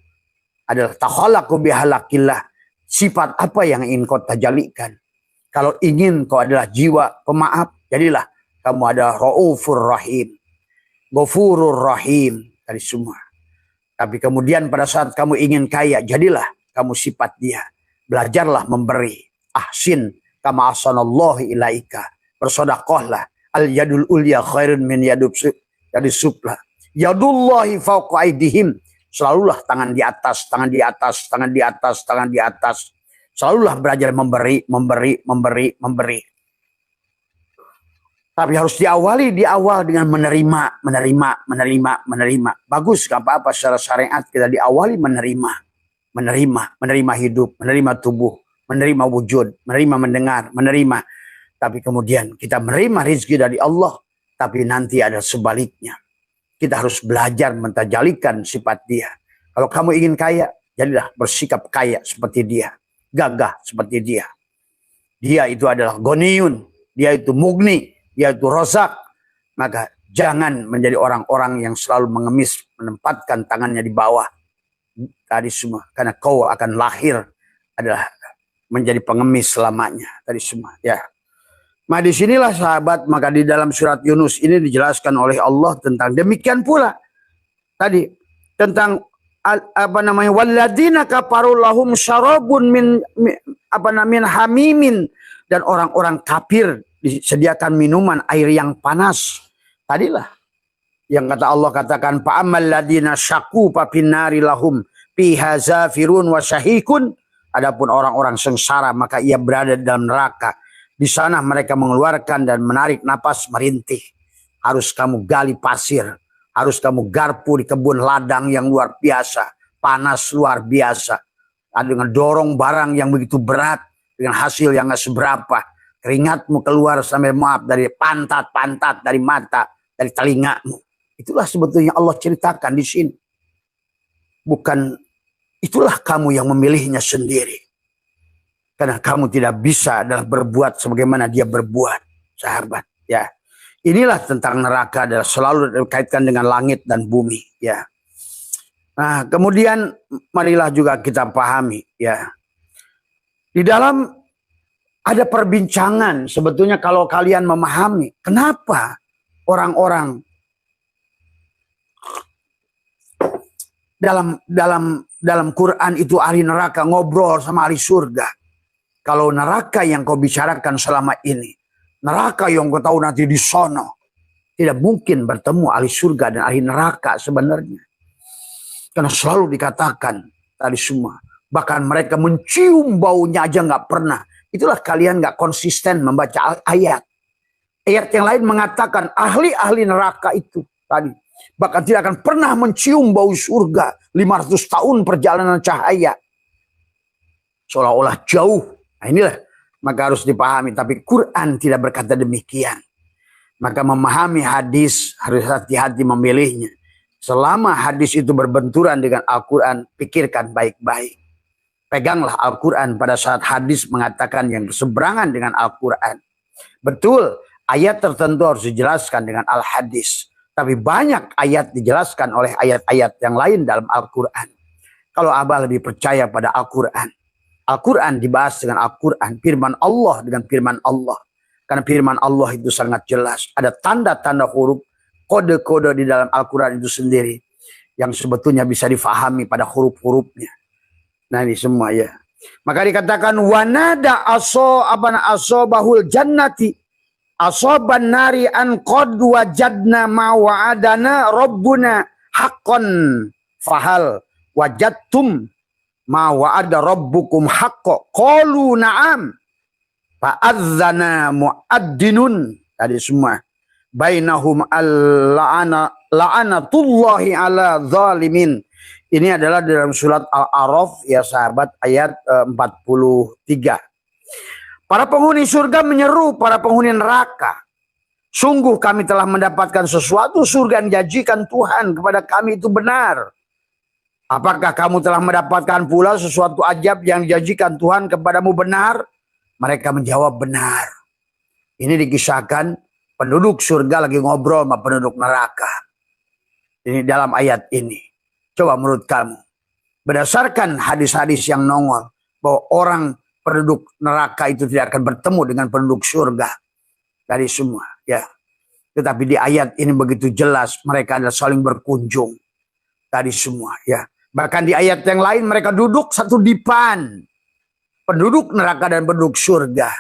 adalah takhalaqu bihalaqillah. Sifat apa yang ingin kau tajalikan? Kalau ingin kau adalah jiwa pemaaf, jadilah kamu ada Raufur Rahim, Ghafurur Rahim, tadi semua. Tapi kemudian pada saat kamu ingin kaya, jadilah kamu sifat dia. Belajarlah memberi. Ahsin kama ahsanallahu ilaika. Bersedekahlah. Al yadul ulya khairun min yadus sufla. Yadullahi fawqa aydihim. Selalulah tangan di atas, tangan di atas, tangan di atas, tangan di atas. Selalulah belajar memberi, memberi, memberi, memberi. Tapi harus diawali di awal dengan menerima, menerima, menerima, menerima. Bagus, gak apa-apa secara syariat kita diawali menerima. Menerima, menerima hidup, menerima tubuh, menerima wujud, menerima mendengar, menerima. Tapi kemudian kita menerima rezeki dari Allah, tapi nanti ada sebaliknya. Kita harus belajar mentajalikan sifat dia. Kalau kamu ingin kaya, jadilah bersikap kaya seperti dia. Gagah seperti dia. Dia itu adalah Ghaniyun, dia itu Mugni, dia itu Razak. Maka jangan menjadi orang-orang yang selalu mengemis, menempatkan tangannya di bawah. Tadi semua. Karena kau akan lahir adalah menjadi pengemis selamanya. Tadi semua. Ya. Nah disinilah sahabat, maka di dalam surat Yunus ini dijelaskan oleh Allah tentang demikian pula. Tadi tentang apa namanya, walladzina kafaru lahum syarabun min hamimin, dan orang-orang kafir disediakan minuman air yang panas. Tadilah yang kata Allah katakan fa ammal ladzina syaqu fa finnari lahum fiha zafirun wa syahikun. Adapun orang-orang sengsara maka ia berada dalam neraka. Di sana mereka mengeluarkan dan menarik napas merintih. Harus kamu gali pasir. Harus kamu garpu di kebun ladang yang luar biasa. Panas luar biasa. Dengan dorong barang yang begitu berat. Dengan hasil yang gak seberapa. Keringatmu keluar sampai maaf dari pantat-pantat, dari mata, dari telingamu. Itulah sebetulnya Allah ceritakan di sini. Bukan itulah kamu yang memilihnya sendiri. Karena kamu tidak bisa adalah berbuat sebagaimana dia berbuat, sahabat. Ya, inilah tentang neraka adalah selalu dikaitkan dengan langit dan bumi. Ya. Nah, kemudian marilah juga kita pahami. Ya, di dalam ada perbincangan sebetulnya kalau kalian memahami kenapa orang-orang dalam Quran itu ahli neraka ngobrol sama ahli surga. Kalau neraka yang kau bicarakan selama ini, neraka yang kau tahu nanti di sono, tidak mungkin bertemu ahli surga dan ahli neraka sebenarnya. Karena selalu dikatakan tadi semua, bahkan mereka mencium baunya aja nggak pernah. Itulah kalian nggak konsisten membaca ayat. Ayat yang lain mengatakan ahli-ahli neraka itu tadi bahkan tidak akan pernah mencium bau surga 500 tahun perjalanan cahaya. Seolah-olah jauh. Nah inilah, maka harus dipahami. Tapi Quran tidak berkata demikian. Maka memahami hadis harus hati-hati memilihnya. Selama hadis itu berbenturan dengan Al-Quran, pikirkan baik-baik. Peganglah Al-Quran pada saat hadis mengatakan yang berseberangan dengan Al-Quran. Betul, ayat tertentu harus dijelaskan dengan Al-Hadis. Tapi banyak ayat dijelaskan oleh ayat-ayat yang lain dalam Al-Quran. Kalau Abah lebih percaya pada Al-Quran. Al-Quran dibahas dengan Al-Quran. Firman Allah dengan firman Allah. Karena firman Allah itu sangat jelas. Ada tanda-tanda huruf, kode-kode di dalam Al-Quran itu sendiri. Yang sebetulnya bisa difahami pada huruf-hurufnya. Nah ini semua ya. Maka dikatakan wanada asobahul jannati. Asoban nari an qad wajadna ma wa'adana rabbuna haqqan fahal wajadtum ma wa'ada rabbukum haqqan qalu na'am fa'adzana mu'addinun. Tadi semua bainahum la'anatullahi ala zalimin. Ini adalah dalam surat Al-A'raf ya sahabat, ayat 43. Para penghuni surga menyeru para penghuni neraka. Sungguh kami telah mendapatkan sesuatu surga yang dijanjikan Tuhan kepada kami itu benar. Apakah kamu telah mendapatkan pula sesuatu ajab yang dijanjikan Tuhan kepadamu benar? Mereka menjawab benar. Ini dikisahkan Penduduk surga lagi ngobrol sama penduduk neraka. Ini dalam ayat ini. Coba menurut kamu, berdasarkan hadis-hadis yang nongol bahwa orang penduduk neraka itu tidak akan bertemu dengan penduduk surga dari semua, ya. Tetapi di ayat ini begitu jelas mereka adalah saling berkunjung dari semua, ya. Bahkan di ayat yang lain mereka duduk satu dipan. Penduduk neraka dan penduduk surga.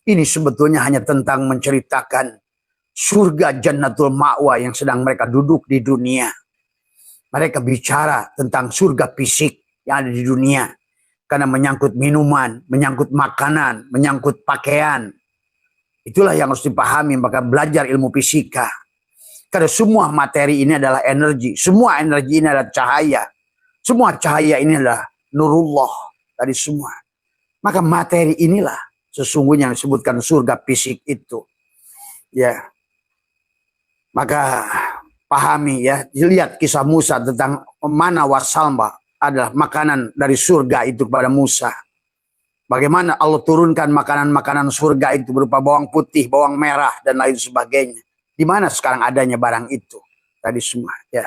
Ini sebetulnya hanya tentang menceritakan surga Jannatul Ma'wa yang sedang mereka duduk di dunia. Mereka bicara tentang surga fisik yang ada di dunia. Karena menyangkut minuman, menyangkut makanan, menyangkut pakaian. Itulah yang harus dipahami, maka belajar ilmu fisika. Karena semua materi ini adalah energi. Semua energi ini adalah cahaya. Semua cahaya ini adalah nurullah dari semua. Maka materi inilah sesungguhnya yang disebutkan surga fisik itu. Ya. Maka pahami ya, lihat kisah Musa tentang mana wasalma adalah makanan dari surga itu kepada Musa. Bagaimana Allah turunkan makanan-makanan surga itu berupa bawang putih, bawang merah, dan lain sebagainya. Di mana sekarang adanya barang itu? Tadi semua, ya.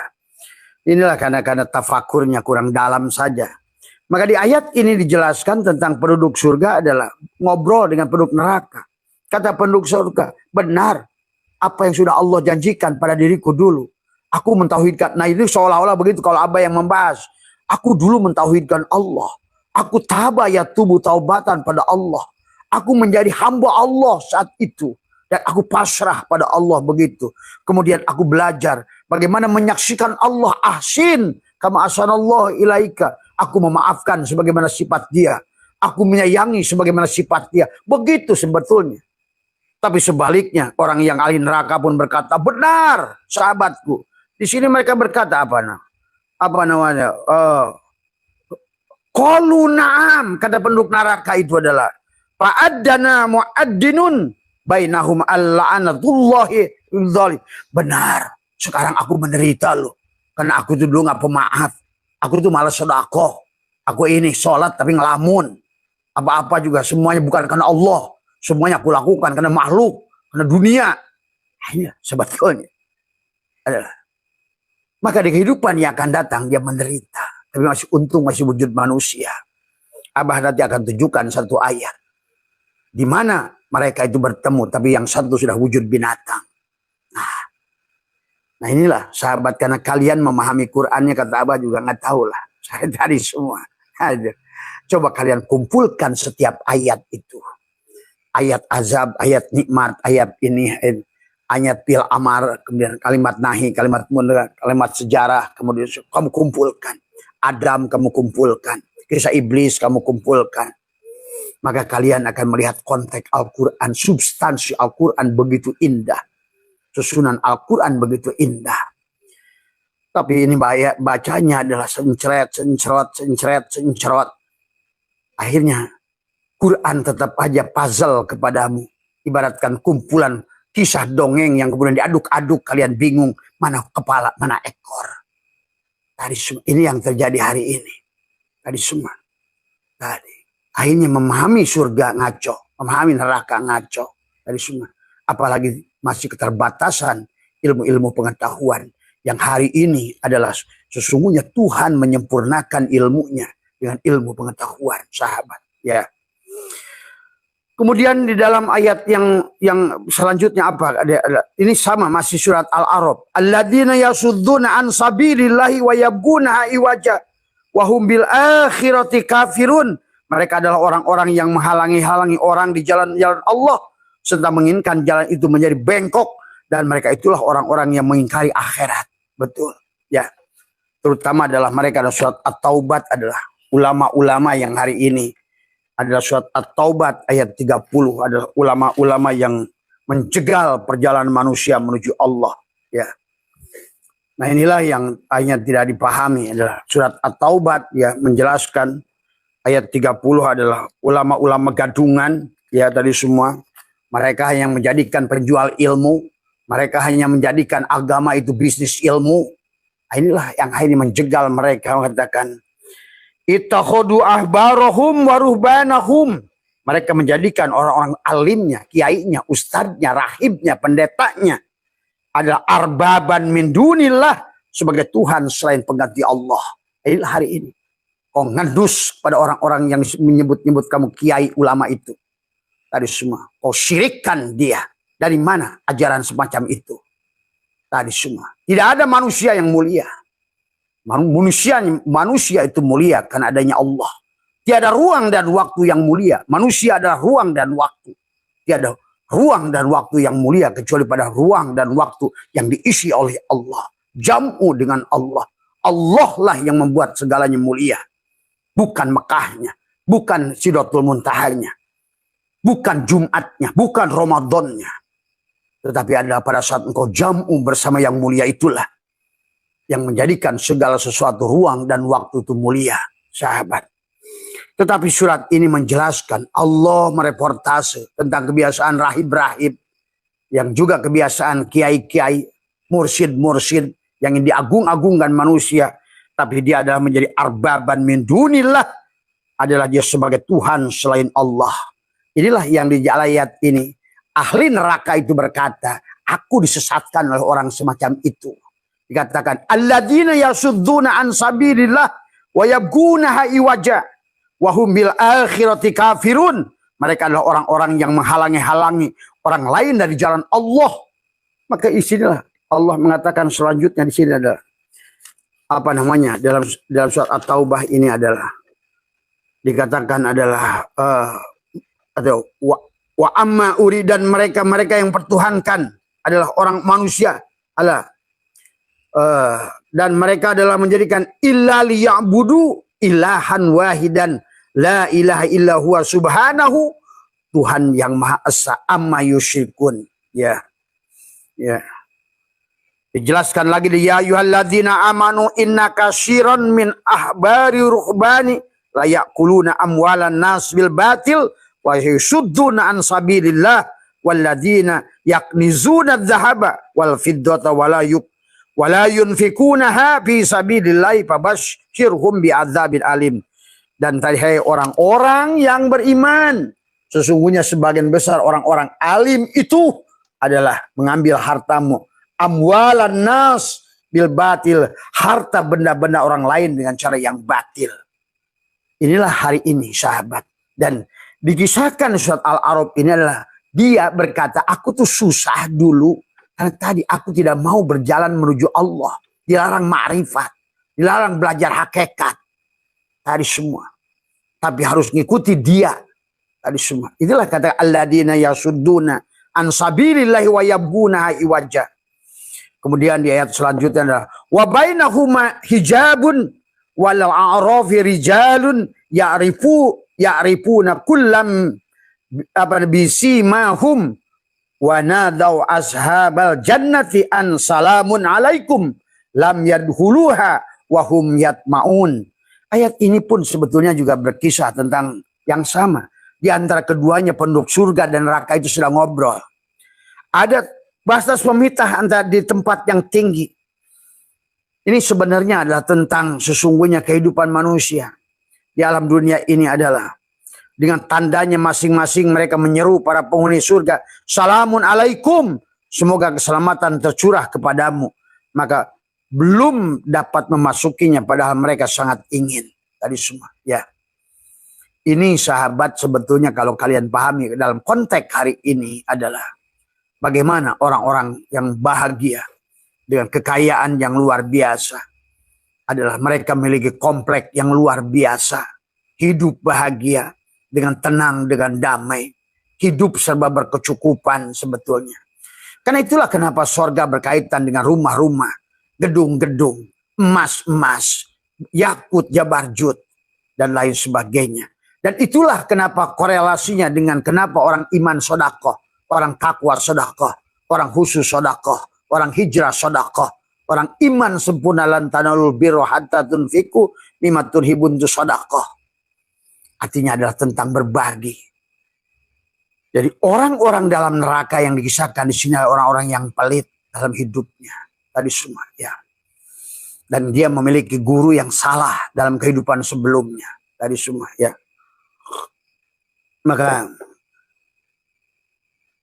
Inilah karena tafakurnya kurang dalam saja. Maka di ayat ini dijelaskan tentang penduduk surga adalah ngobrol dengan penduduk neraka. Kata penduduk surga, benar apa yang sudah Allah janjikan pada diriku dulu. Aku mentauhidkan. Nah ini seolah-olah begitu kalau Abah yang membahas. Aku dulu mentauhidkan Allah. Aku tubuh taubatan pada Allah. Aku menjadi hamba Allah saat itu. Dan aku pasrah pada Allah begitu. Kemudian aku belajar bagaimana menyaksikan Allah ahsin. Kama ahsanallahu ilaika. Aku memaafkan sebagaimana sifat dia. Aku menyayangi sebagaimana sifat dia. Begitu sebetulnya. Tapi sebaliknya orang yang ahli neraka pun berkata, benar sahabatku. Di sini mereka berkata apa namanya? Qalu na'am, kata penduduk neraka itu adalah fa'addana mu'addinun bainahum al-la'anatullahi zalim. Benar, sekarang aku menderita loh. Karena aku itu dulu gak pemaaf. Aku itu malas sedekah. Aku ini sholat tapi ngelamun. Apa-apa juga semuanya bukan karena Allah. Semuanya aku lakukan karena makhluk, karena dunia. Ini sebetulnya adalah. Maka di kehidupan yang akan datang dia menderita. Tapi masih untung masih wujud manusia. Abah nanti akan tunjukkan satu ayat. Di mana mereka itu bertemu. Tapi yang satu sudah wujud binatang. Nah inilah sahabat. Karena kalian memahami Qur'annya. Kata Abah juga nggak tahu lah. Saya dari semua. Coba kalian kumpulkan setiap ayat itu. Ayat azab, ayat nikmat, ayat ini. Ayat fil amar. Kemudian kalimat nahi, kalimat mundur, kalimat sejarah. Kemudian kamu kumpulkan. Adam kamu kumpulkan. Kisah iblis kamu kumpulkan. Maka kalian akan melihat konteks Al-Quran. Substansi Al-Quran begitu indah. Susunan Al-Quran begitu indah. Tapi ini bacanya adalah sencret. Akhirnya Quran tetap aja puzzle kepadamu. Ibaratkan kumpulan kisah dongeng yang kemudian diaduk-aduk. Kalian bingung mana kepala, mana ekor. Tadi ini yang terjadi hari ini. Tadi semua. Tadi. Akhirnya memahami surga ngaco. Memahami neraka ngaco. Tadi semua. Apalagi masih keterbatasan ilmu-ilmu pengetahuan. Yang hari ini adalah sesungguhnya Tuhan menyempurnakan ilmunya. Dengan ilmu pengetahuan. Sahabat. Ya. Kemudian di dalam ayat yang selanjutnya apa? Ini sama masih surat Al-A'raf. Alladzina yasudduna an sabilillahi wa yabghunaha iwaja wa hum bil akhirati kafirun. Mereka adalah orang-orang yang menghalangi orang di jalan-jalan Allah serta menginginkan jalan itu menjadi bengkok dan mereka itulah orang-orang yang mengingkari akhirat. Betul. Ya. Terutama adalah mereka adalah surat At-Taubat adalah ulama-ulama yang hari ini adalah surat At-Taubat ayat 30 adalah ulama-ulama yang mencegal perjalanan manusia menuju Allah. Ya. Nah inilah yang hanya tidak dipahami adalah surat At-Taubat ya menjelaskan ayat 30 adalah ulama-ulama gadungan ya tadi semua. Mereka yang menjadikan penjual ilmu. Mereka hanya menjadikan agama itu bisnis ilmu. Nah, inilah yang akhirnya menjegal mereka mengatakan ittakhadhu ahbarahum wa ruhbanahum. Mereka menjadikan orang-orang alimnya, kiainya, ustadznya, rahibnya, pendetanya adalah arbaban min dunillah, sebagai Tuhan selain pengganti Allah. Inilah hari ini. Kau ngedus pada orang-orang yang menyebut-nyebut kamu kiai ulama itu. Tadi semua. Kau syirikkan dia. Dari mana ajaran semacam itu? Tadi semua. Tidak ada manusia yang mulia. Manusia itu mulia karena adanya Allah. Tiada ruang dan waktu yang mulia. Manusia adalah ruang dan waktu. Tiada ruang dan waktu yang mulia kecuali pada ruang dan waktu yang diisi oleh Allah. Jam'u dengan Allah. Allah lah yang membuat segalanya mulia. Bukan Mekahnya. Bukan Sidratul Muntahanya. Bukan Jumatnya. Bukan Ramadannya. Tetapi adalah pada saat engkau jam'u bersama yang mulia itulah. Yang menjadikan segala sesuatu ruang dan waktu itu mulia. Sahabat. Tetapi surat ini menjelaskan Allah mereportase tentang kebiasaan rahib-rahib. Yang juga kebiasaan kiai-kiai, mursyid-mursyid yang diagung-agungkan manusia. Tapi dia adalah menjadi arbaban min dunillah. Adalah dia sebagai Tuhan selain Allah. Inilah yang di ayat ini. Ahli neraka itu berkata, aku disesatkan oleh orang semacam itu. Dikatakan, alladzina yasudduna an sabilillah wa yabgunaha iwaja wa hum bil akhirati kafirun. Mereka adalah orang-orang yang menghalangi-halangi orang lain dari jalan Allah. Maka isinya Allah mengatakan selanjutnya di sini adalah apa namanya dalam surat At-Taubah ini adalah dikatakan adalah atau wa amma uri, dan mereka yang pertuhankan adalah orang manusia adalah dan mereka adalah menjadikan illa liya'budu ilahan wahidan la ilaha illa huwa subhanahu, Tuhan yang maha esa amma yusyrikun. Ya. Dijelaskan lagi di ya ayyuhalladzina amanu inna katsiran min ahbari ruhbani la ya'kuluna amwalan nas bil batil wa yasudduna an sabilillah walladzina yaknizuna adh-dhahaba wal fiddata wala yunfikunaha fi sabilillah fabashshirhum bi'adzabin alim. Dan tadi hai orang-orang yang beriman, sesungguhnya sebagian besar orang-orang alim itu adalah mengambil hartamu amwalan nas bil batil, harta benda-benda orang lain dengan cara yang batil. Inilah hari ini sahabat. Dan dikisahkan surat Al-A'raf ini adalah dia berkata, aku tuh susah dulu karena tadi aku tidak mau berjalan menuju Allah, dilarang ma'rifat, dilarang belajar hakikat tadi semua, tapi harus ngikuti dia tadi semua. Itulah kata alladzina yasudduna an sabilillahi wa yabghunaha iwaja. Kemudian di ayat selanjutnya adalah wa bainahuma hijabun wal a'rafi rijalun ya'rifuna kullam bisimahum wa nadau ashabal jannati an salamun alaikum lam yadkhuluha wa hum yatmaun. Ayat ini pun sebetulnya juga berkisah tentang yang sama. Di antara keduanya penduduk surga dan neraka itu sedang ngobrol. Ada batas pemitah antara di tempat yang tinggi. Ini sebenarnya adalah tentang sesungguhnya kehidupan manusia di alam dunia ini adalah dengan tandanya masing-masing mereka menyeru para penghuni surga, salamun alaikum, semoga keselamatan tercurah kepadamu. Maka belum dapat memasukinya padahal mereka sangat ingin. Tadi semua ya. Ini sahabat sebetulnya kalau kalian pahami dalam konteks hari ini adalah bagaimana orang-orang yang bahagia dengan kekayaan yang luar biasa adalah mereka memiliki kompleks yang luar biasa. Hidup bahagia dengan tenang, dengan damai. Hidup serba berkecukupan sebetulnya. Karena itulah kenapa sorga berkaitan dengan rumah-rumah, gedung-gedung, emas-emas, yakut, jabarjut, dan lain sebagainya. Dan itulah kenapa korelasinya dengan kenapa orang iman sodakoh, orang takwa sodakoh, orang khusus sodakoh, orang hijrah sodakoh, orang iman sempurna lan tanalul birra hatta tunfiku mimma turhibun tu sodakoh. Artinya adalah tentang berbagi. Jadi orang-orang dalam neraka yang dikisahkan di sini adalah orang-orang yang pelit dalam hidupnya. Tadi semua ya. Dan dia memiliki guru yang salah dalam kehidupan sebelumnya. Tadi semua ya. Maka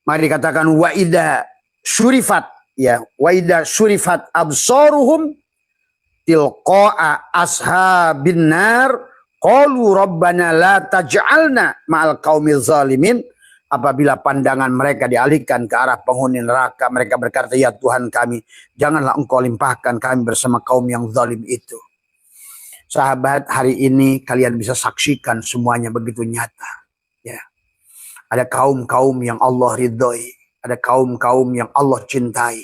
mari dikatakan wa idza syurifat, ya, wa idza syurifat absaruhum tilqa'a ashabin nar qalu rabbana la taj'alna ma'al qaumil zalimin. Apabila pandangan mereka dialihkan ke arah penghuni neraka, mereka berkata, ya Tuhan kami, janganlah engkau limpahkan kami bersama kaum yang zalim itu. Sahabat, hari ini kalian bisa saksikan semuanya begitu nyata. Ya. Ada kaum-kaum yang Allah ridhoi, ada kaum-kaum yang Allah cintai.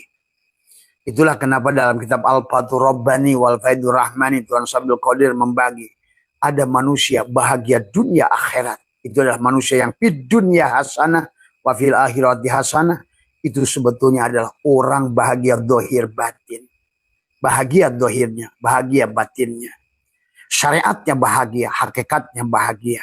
Itulah kenapa dalam kitab Al-Fathur Rabbani wal Faidur Rahmani, Tuhan Sabdul Qadir membagi. Ada manusia bahagia dunia akhirat. Itu adalah manusia yang fid dunya hasanah wa fil akhirati hasanah. Itu sebetulnya adalah orang bahagia dohir batin. Bahagia dohirnya, bahagia batinnya. Syariatnya bahagia, hakikatnya bahagia.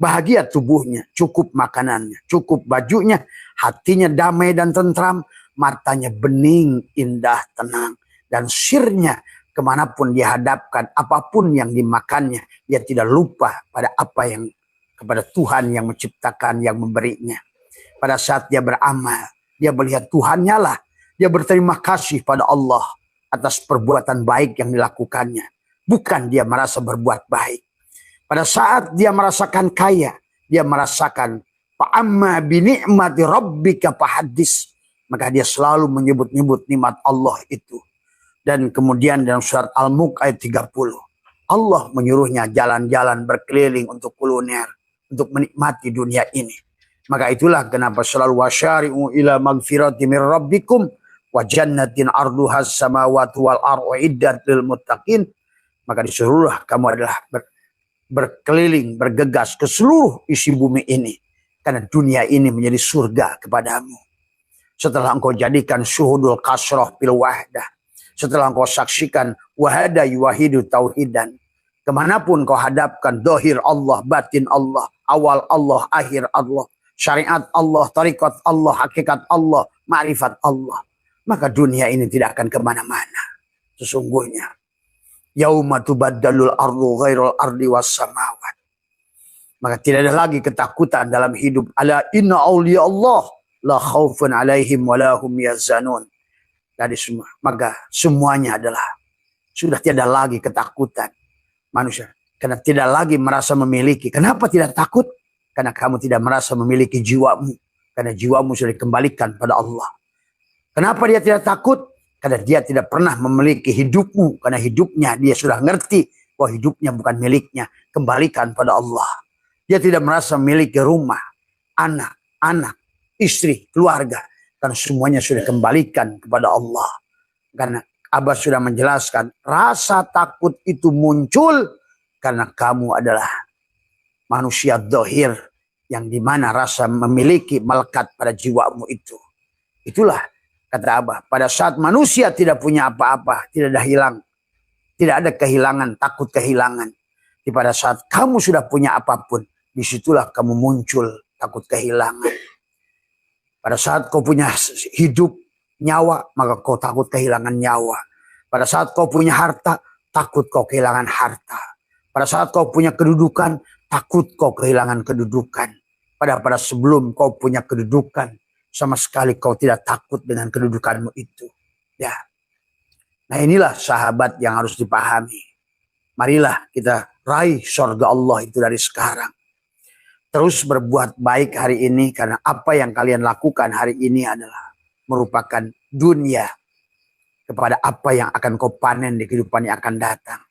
Bahagia tubuhnya, cukup makanannya, cukup bajunya, hatinya damai dan tentram, matanya bening, indah, tenang. Dan sirnya kemanapun dia hadapkan, apapun yang dimakannya, dia tidak lupa pada apa yang kepada Tuhan yang menciptakan, yang memberinya. Pada saat dia beramal, dia melihat Tuhannya lah. Dia berterima kasih pada Allah atas perbuatan baik yang dilakukannya. Bukan dia merasa berbuat baik. Pada saat dia merasakan kaya, dia merasakan fa'amma bini'mati rabbika fahaddits. Maka dia selalu menyebut-nyebut nikmat Allah itu. Dan kemudian dalam surat Al-Mulk ayat 30, Allah menyuruhnya jalan-jalan berkeliling untuk kuliner, untuk menikmati dunia ini. Maka itulah kenapa selalu wasyari'u ila magfirati min rabbikum wa jannatin arduhas samawati wal ardu iddat lil muttaqin. Maka disuruhlah kamu adalah berkeliling, bergegas ke seluruh isi bumi ini. Karena dunia ini menjadi surga kepadamu. Setelah engkau jadikan syuhudul kasroh bil wahdah. Setelah engkau saksikan wahada yuwahidu tauhidan. Kemanapun kau hadapkan dohir Allah, batin Allah, awal Allah, akhir Allah, syariat Allah, tarikat Allah, hakikat Allah, ma'rifat Allah. Maka dunia ini tidak akan kemana-mana. Sesungguhnya. Yauma tubaddalul ardu ghairul ardi was samawat. Maka tidak ada lagi ketakutan dalam hidup. Ala inna awliya Allah la khaufun alaihim wa lahum yazanun. Dari semua. Maka semuanya adalah sudah tidak lagi ketakutan manusia. Karena tidak lagi merasa memiliki. Kenapa tidak takut? Karena kamu tidak merasa memiliki jiwamu. Karena jiwamu sudah dikembalikan pada Allah. Kenapa dia tidak takut? Karena dia tidak pernah memiliki hidupmu. Karena hidupnya dia sudah ngerti bahwa hidupnya bukan miliknya. Kembalikan pada Allah. Dia tidak merasa memiliki rumah, anak, istri, keluarga. Karena semuanya sudah kembalikan kepada Allah. Karena Abah sudah menjelaskan, rasa takut itu muncul karena kamu adalah manusia dohir yang dimana rasa memiliki melekat pada jiwamu itu. Itulah kata Abah, pada saat manusia tidak punya apa-apa, tidak ada kehilangan, takut kehilangan. Pada saat kamu sudah punya apapun, disitulah kamu muncul takut kehilangan. Pada saat kau punya hidup, nyawa, maka kau takut kehilangan nyawa. Pada saat kau punya harta, takut kau kehilangan harta. Pada saat kau punya kedudukan, takut kau kehilangan kedudukan. Pada sebelum kau punya kedudukan, sama sekali kau tidak takut dengan kedudukanmu itu. Ya. Nah inilah sahabat yang harus dipahami. Marilah kita raih surga Allah itu dari sekarang. Terus berbuat baik hari ini karena apa yang kalian lakukan hari ini adalah merupakan dunia kepada apa yang akan kau panen di kehidupan yang akan datang.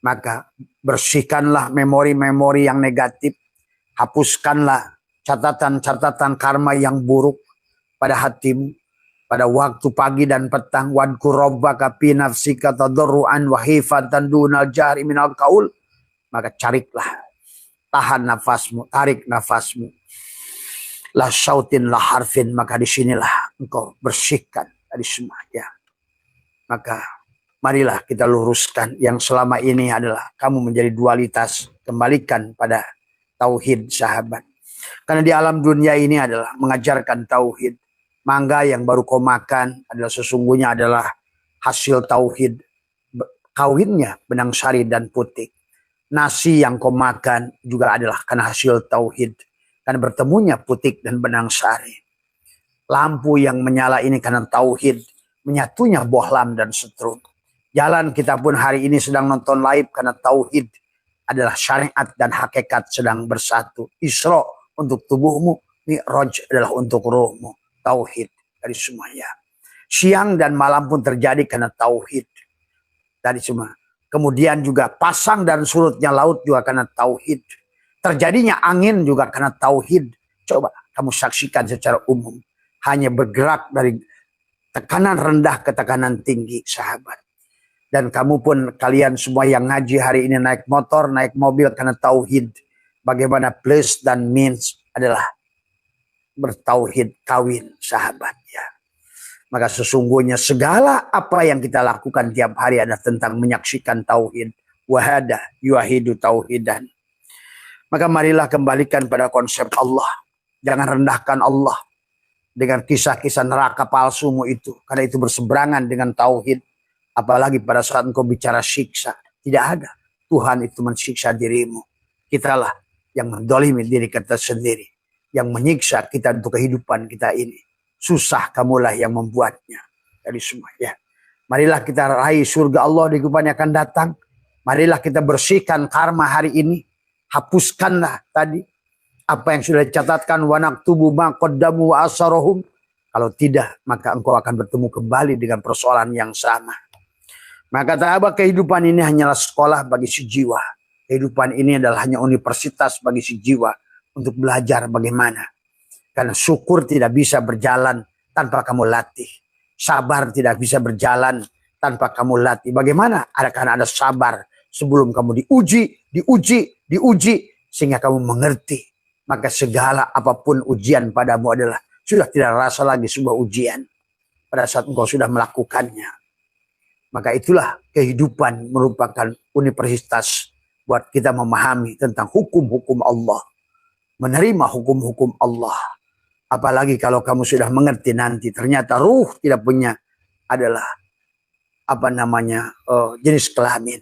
Maka bersihkanlah memori-memori yang negatif. Hapuskanlah catatan-catatan karma yang buruk pada hatimu. Pada waktu pagi dan petang. Wadkur rabbaka fi nafsika tadarruan wa khifatan dunal jahri minal qaul. Maka carilah. Tahan nafasmu, tarik nafasmu. La syautin la harfin, maka disinilah engkau bersihkan dari semua. Ya. Maka marilah kita luruskan yang selama ini adalah kamu menjadi dualitas. Kembalikan pada tauhid sahabat. Karena di alam dunia ini adalah mengajarkan tauhid. Mangga yang baru kau makan adalah sesungguhnya adalah hasil tauhid. Kawinnya benang sari dan putih. Nasi yang kau makan juga adalah karena hasil tauhid. karena bertemunya putik dan benang sari. Lampu yang menyala ini karena tauhid, menyatunya bohlam dan setrum. Jalan kita pun hari ini sedang nonton live karena tauhid adalah syariat dan hakikat sedang bersatu. Isra untuk tubuhmu, Mi'raj adalah untuk rohmu. Tauhid dari semuanya. Siang dan malam pun terjadi karena tauhid dari semua. Kemudian juga pasang dan surutnya laut juga karena tauhid. Terjadinya angin juga karena tauhid. Coba kamu saksikan secara umum. Hanya bergerak dari tekanan rendah ke tekanan tinggi, sahabat. Dan kamu pun, kalian semua yang ngaji hari ini naik motor, naik mobil karena tauhid. Bagaimana plus dan minus adalah bertauhid kawin, sahabat. Ya. Maka sesungguhnya segala apa yang kita lakukan tiap hari adalah tentang menyaksikan tauhid. Wahada yuahidu tauhidan. Maka marilah kembalikan pada konsep Allah. Jangan rendahkan Allah dengan kisah-kisah neraka palsumu itu. Karena itu berseberangan dengan tauhid. Apalagi pada saat engkau bicara siksa. Tidak ada. Tuhan itu mensiksa dirimu. Kitalah yang mendolimi diri kita sendiri. Yang menyiksa kita untuk kehidupan kita ini. Susah kamulah yang membuatnya. Dari semua ya. Marilah kita raih surga Allah di kehidupan yang akan datang. Marilah kita bersihkan karma hari ini. Hapuskanlah tadi apa yang sudah dicatatkan. Wa naktubu ma qaddamu wa asarahum. Kalau tidak, maka engkau akan bertemu kembali dengan persoalan yang sama. Maka kata kehidupan ini hanyalah sekolah bagi si jiwa. Kehidupan ini adalah hanya universitas bagi si jiwa. Untuk belajar bagaimana. Karena syukur tidak bisa berjalan tanpa kamu latih. Sabar tidak bisa berjalan tanpa kamu latih. Bagaimana? Karena ada sabar sebelum kamu diuji. Sehingga kamu mengerti. Maka segala apapun ujian padamu adalah sudah tidak rasa lagi sebuah ujian. Pada saat engkau sudah melakukannya. Maka itulah kehidupan merupakan universitas buat kita memahami tentang hukum-hukum Allah. Menerima hukum-hukum Allah. Apalagi kalau kamu sudah mengerti nanti. Ternyata ruh tidak punya adalah jenis kelamin.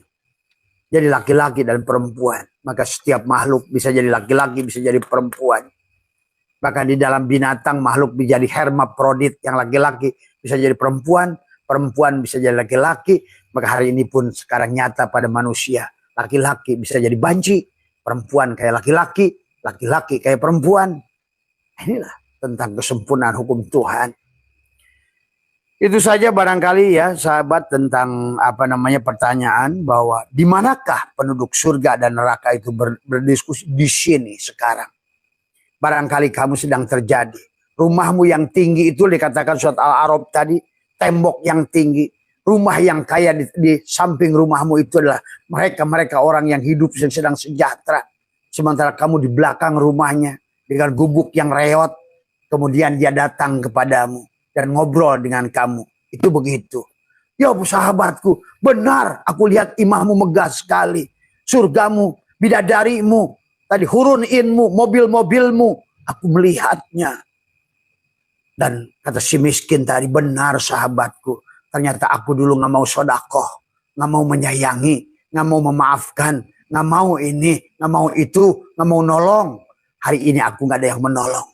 Jadi laki-laki dan perempuan. Maka setiap makhluk bisa jadi laki-laki, bisa jadi perempuan. Bahkan di dalam binatang makhluk bisa jadi hermaprodit. Yang laki-laki bisa jadi perempuan. Perempuan bisa jadi laki-laki. Maka hari ini pun sekarang nyata pada manusia. Laki-laki bisa jadi banci. Perempuan kayak laki-laki. Laki-laki kayak perempuan. Inilah tentang kesempurnaan hukum Tuhan. Itu saja barangkali ya sahabat tentang pertanyaan bahwa di manakah penduduk surga dan neraka itu berdiskusi di sini sekarang. Barangkali kamu sedang terjadi. Rumahmu yang tinggi itu dikatakan surat Al-A'raf tadi, tembok yang tinggi. Rumah yang kaya di samping rumahmu itu adalah mereka orang yang hidup sedang sejahtera. Sementara kamu di belakang rumahnya dengan gubuk yang reot. Kemudian dia datang kepadamu dan ngobrol dengan kamu. Itu begitu. Ya sahabatku, benar aku lihat imahmu megah sekali. Surgamu, bidadarimu, tadi hurun-inmu, mobil-mobilmu. Aku melihatnya. Dan kata si miskin tadi, benar sahabatku. Ternyata aku dulu gak mau sodakoh. Gak mau menyayangi. Gak mau memaafkan. Gak mau ini, gak mau itu, gak mau nolong. Hari ini aku gak ada yang menolong.